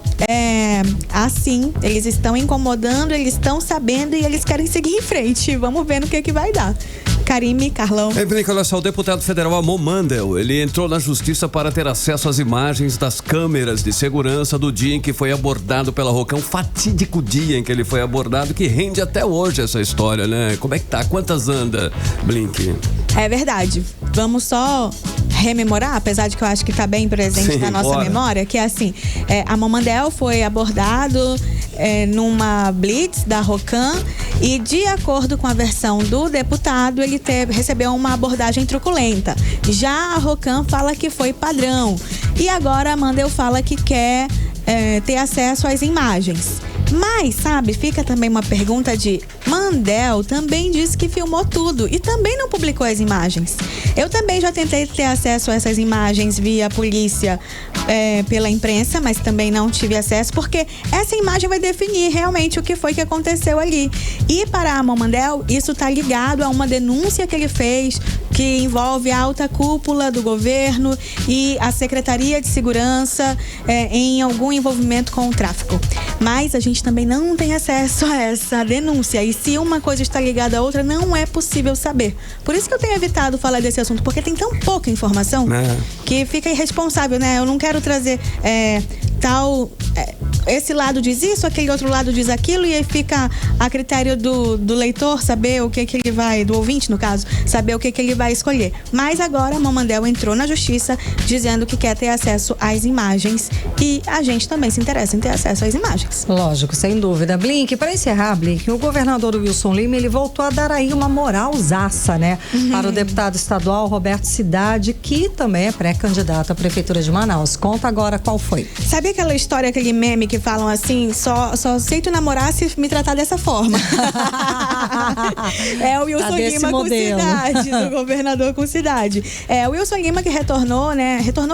assim, eles estão incomodando, eles estão sabendo e eles querem seguir em frente. Vamos ver no que vai dar. Karime, Carlão. Olha só, o deputado federal Amon Mandel, ele entrou na justiça para ter acesso às imagens das câmeras de segurança do dia em que foi abordado pela Rocão, fatídico dia em que ele foi abordado, que rende até hoje essa história, né? Como é que tá? Quantas anda, Blink? É verdade. Vamos só rememorar, apesar de que eu acho que está bem presente na nossa memória, que é assim, a Mamandel foi abordado numa blitz da Rocan e, de acordo com a versão do deputado, ele recebeu uma abordagem truculenta. Já a Rocan fala que foi padrão. E agora a Mandel fala que quer ter acesso às imagens. Mas, sabe, fica também uma pergunta de... Mandel também disse que filmou tudo e também não publicou as imagens. Eu também já tentei ter acesso a essas imagens via polícia, pela imprensa, mas também não tive acesso, porque essa imagem vai definir realmente o que foi que aconteceu ali. E para a Mamandel, isso está ligado a uma denúncia que ele fez, que envolve a alta cúpula do governo e a Secretaria de Segurança em algum envolvimento com o tráfico. Mas a gente também não tem acesso a essa denúncia. E se uma coisa está ligada à outra, não é possível saber. Por isso que eu tenho evitado falar desse assunto, porque tem tão pouca informação que fica irresponsável, né? Eu não quero trazer esse lado diz isso, aquele outro lado diz aquilo, e aí fica a critério do leitor saber o que ele vai, do ouvinte no caso, saber o que ele vai escolher. Mas agora a Mamandel entrou na justiça dizendo que quer ter acesso às imagens, e a gente também se interessa em ter acesso às imagens. Lógico, sem dúvida. Blink, para encerrar, Blink, o governador Wilson Lima, ele voltou a dar aí uma moralzaça, né? Para o deputado estadual Roberto Cidade, que também é pré-candidato à Prefeitura de Manaus. Conta agora qual foi. Sabe aquela história, aquele meme que falam assim, só aceito namorar se me tratar dessa forma? É o Wilson Lima com Cidade, do governador com Cidade. O Wilson Lima que retornou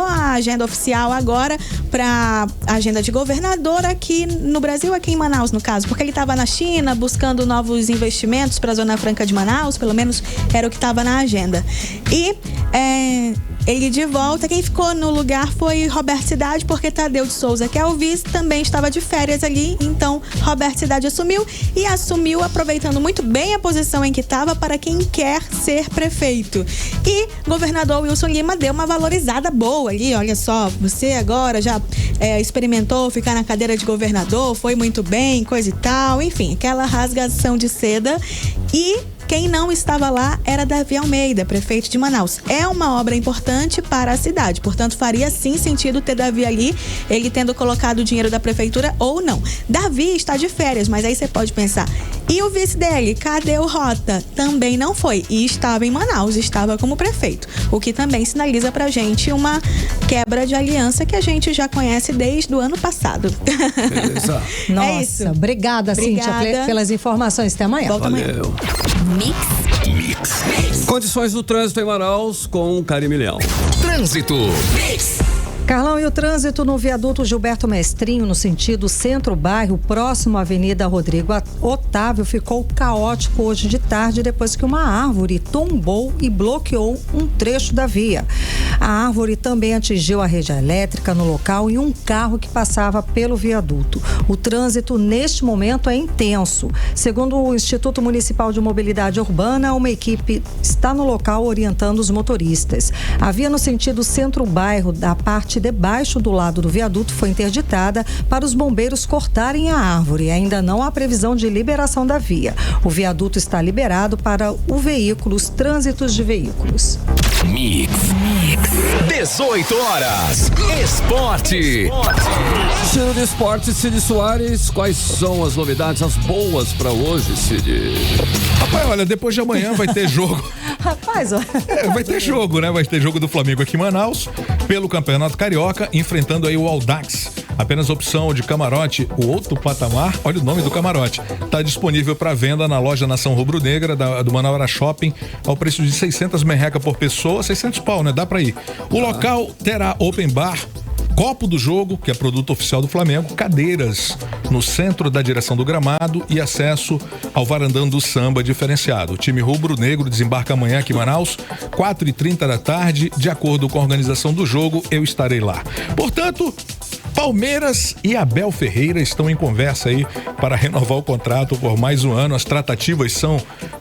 a agenda oficial agora para a agenda de governador aqui no Brasil, aqui em Manaus, no caso, porque ele estava na China buscando novos investimentos para a Zona Franca de Manaus, pelo menos era o que estava na agenda. E ele de volta, quem ficou no lugar foi Roberto Cidade, porque Tadeu de Souza, que é o vice, também estava de férias ali, então Roberto Cidade assumiu aproveitando muito bem a posição em que estava para quem quer ser prefeito. E governador Wilson Lima deu uma valorizada boa ali, olha só, você agora já experimentou ficar na cadeira de governador, foi muito bem, coisa e tal, enfim, aquela rasgação de seda. E quem não estava lá era Davi Almeida, prefeito de Manaus. É uma obra importante para a cidade, portanto faria sim sentido ter Davi ali, ele tendo colocado o dinheiro da prefeitura ou não. Davi está de férias, mas aí você pode pensar, e o vice dele, cadê o Rota? Também não foi, e estava em Manaus, estava como prefeito, o que também sinaliza pra gente uma quebra de aliança que a gente já conhece desde o ano passado. Beleza. Nossa, isso. Obrigada, Cíntia, pelas informações. Até amanhã. Volta amanhã. Mix. Condições do trânsito em Manaus com Karime Leão. Trânsito. Carlão, e o trânsito no viaduto Gilberto Mestrinho, no sentido centro-bairro, próximo à Avenida Rodrigo Otávio, ficou caótico hoje de tarde depois que uma árvore tombou e bloqueou um trecho da via. A árvore também atingiu a rede elétrica no local e um carro que passava pelo viaduto. O trânsito neste momento é intenso. Segundo o Instituto Municipal de Mobilidade Urbana, uma equipe está no local orientando os motoristas. A via no sentido centro-bairro, da parte debaixo do lado do viaduto, foi interditada para os bombeiros cortarem a árvore. Ainda não há previsão de liberação da via. O viaduto está liberado para os trânsitos de veículos. Mix. 18 horas. Esporte. Giro de esporte, Cid Soares. Quais são as novidades, as boas para hoje, Cid? Rapaz, olha, depois de amanhã vai ter jogo. Rapaz, olha. Vai ter jogo, né? Vai ter jogo do Flamengo aqui em Manaus, pelo Campeonato Carioca, enfrentando aí o Audax. Apenas opção de camarote, o outro patamar, olha o nome do camarote. Está disponível para venda na loja Nação Rubro-Negra do Manaus Shopping, ao preço de 600 merreca por pessoa, 600 pau, né? Dá para ir. O local terá open bar, copo do jogo, que é produto oficial do Flamengo, cadeiras no centro da direção do gramado e acesso ao varandão do samba diferenciado. O time rubro-negro desembarca amanhã aqui em Manaus, 4h30 da tarde. De acordo com a organização do jogo, eu estarei lá. Portanto, Palmeiras e Abel Ferreira estão em conversa aí para renovar o contrato por mais um ano. As tratativas são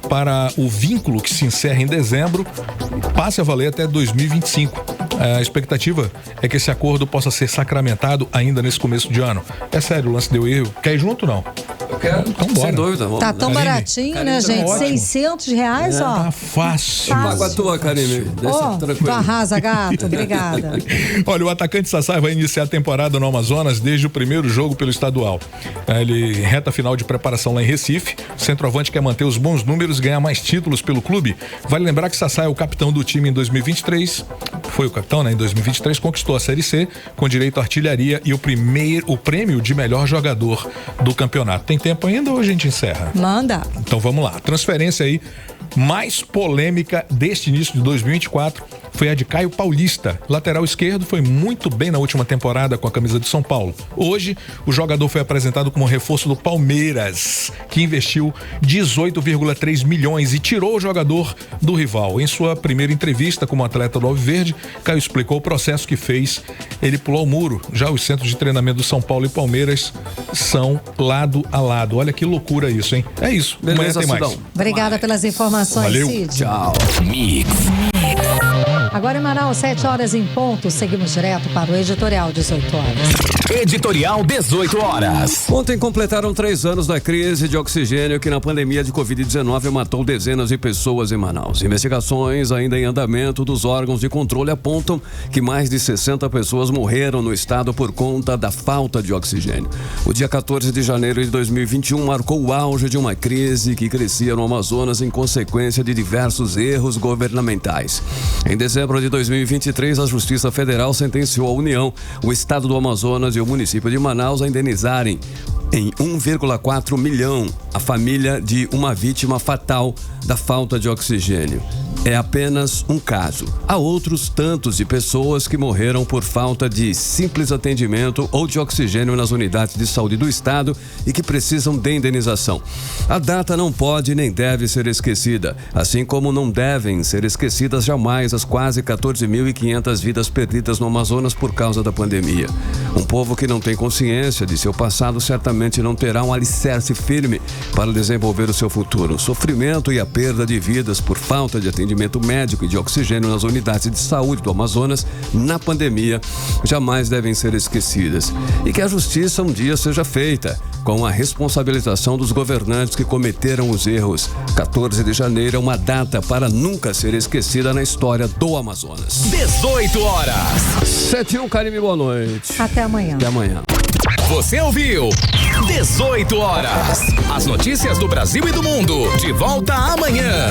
para o vínculo que se encerra em dezembro, passe a valer até 2025. A expectativa é que esse acordo possa ser sacramentado ainda nesse começo de ano. É sério, o lance deu erro. Quer ir junto ou não? Eu quero, então bora. Sem dúvida. Vamos. Tá tão baratinho, né, gente? R$600, ó. Tá fácil. Paga a tua, Karine. Ó, tu arrasa, gato. Obrigada. Olha, o atacante Sassai vai iniciar a temporada no Amazonas desde o primeiro jogo pelo estadual. Ele reta final de preparação lá em Recife. O centroavante quer manter os bons números e ganhar mais títulos pelo clube. Vale lembrar que Sassai é o capitão do time em 2023. Foi o capitão, né? Em 2023 conquistou a Série C com direito à artilharia e o prêmio de melhor jogador do campeonato. Tem tempo ainda ou a gente encerra? Manda. Então vamos lá. Transferência aí mais polêmica deste início de 2024 foi a de Caio Paulista. Lateral esquerdo, foi muito bem na última temporada com a camisa de São Paulo. Hoje, o jogador foi apresentado como reforço do Palmeiras, que investiu 18,3 milhões e tirou o jogador do rival. Em sua primeira entrevista como atleta do Alviverde, Caio explicou o processo que fez ele pular o muro. Já os centros de treinamento do São Paulo e Palmeiras são lado a lado. Olha que loucura isso, hein? É isso. Beleza, amanhã tem mais. Obrigada pelas informações, Valeu. Cid. Tchau. Mix. Agora em Manaus, 7 horas em ponto. Seguimos direto para o editorial 18 horas. Editorial 18 horas. Ontem completaram 3 anos da crise de oxigênio que na pandemia de Covid-19 matou dezenas de pessoas em Manaus. Investigações ainda em andamento dos órgãos de controle apontam que mais de 60 pessoas morreram no estado por conta da falta de oxigênio. O dia 14 de janeiro de 2021 marcou o auge de uma crise que crescia no Amazonas em consequência de diversos erros governamentais. Em dezembro de 2023, a Justiça Federal sentenciou a União, o Estado do Amazonas e o município de Manaus a indenizarem em 1,4 milhão a família de uma vítima fatal da falta de oxigênio. É apenas um caso. Há outros tantos de pessoas que morreram por falta de simples atendimento ou de oxigênio nas unidades de saúde do estado e que precisam de indenização. A data não pode nem deve ser esquecida, assim como não devem ser esquecidas jamais as quase 14.500 vidas perdidas no Amazonas por causa da pandemia. Um povo que não tem consciência de seu passado certamente não terá um alicerce firme para desenvolver o seu futuro. O sofrimento e a perda de vidas por falta de atendimento médico e de oxigênio nas unidades de saúde do Amazonas na pandemia jamais devem ser esquecidas. E que a justiça um dia seja feita com a responsabilização dos governantes que cometeram os erros. 14 de janeiro é uma data para nunca ser esquecida na história do Amazonas. 18 horas. 7:01, Karine, boa noite. Até amanhã. Até amanhã. Você ouviu 18 horas. As notícias do Brasil e do mundo. De volta amanhã.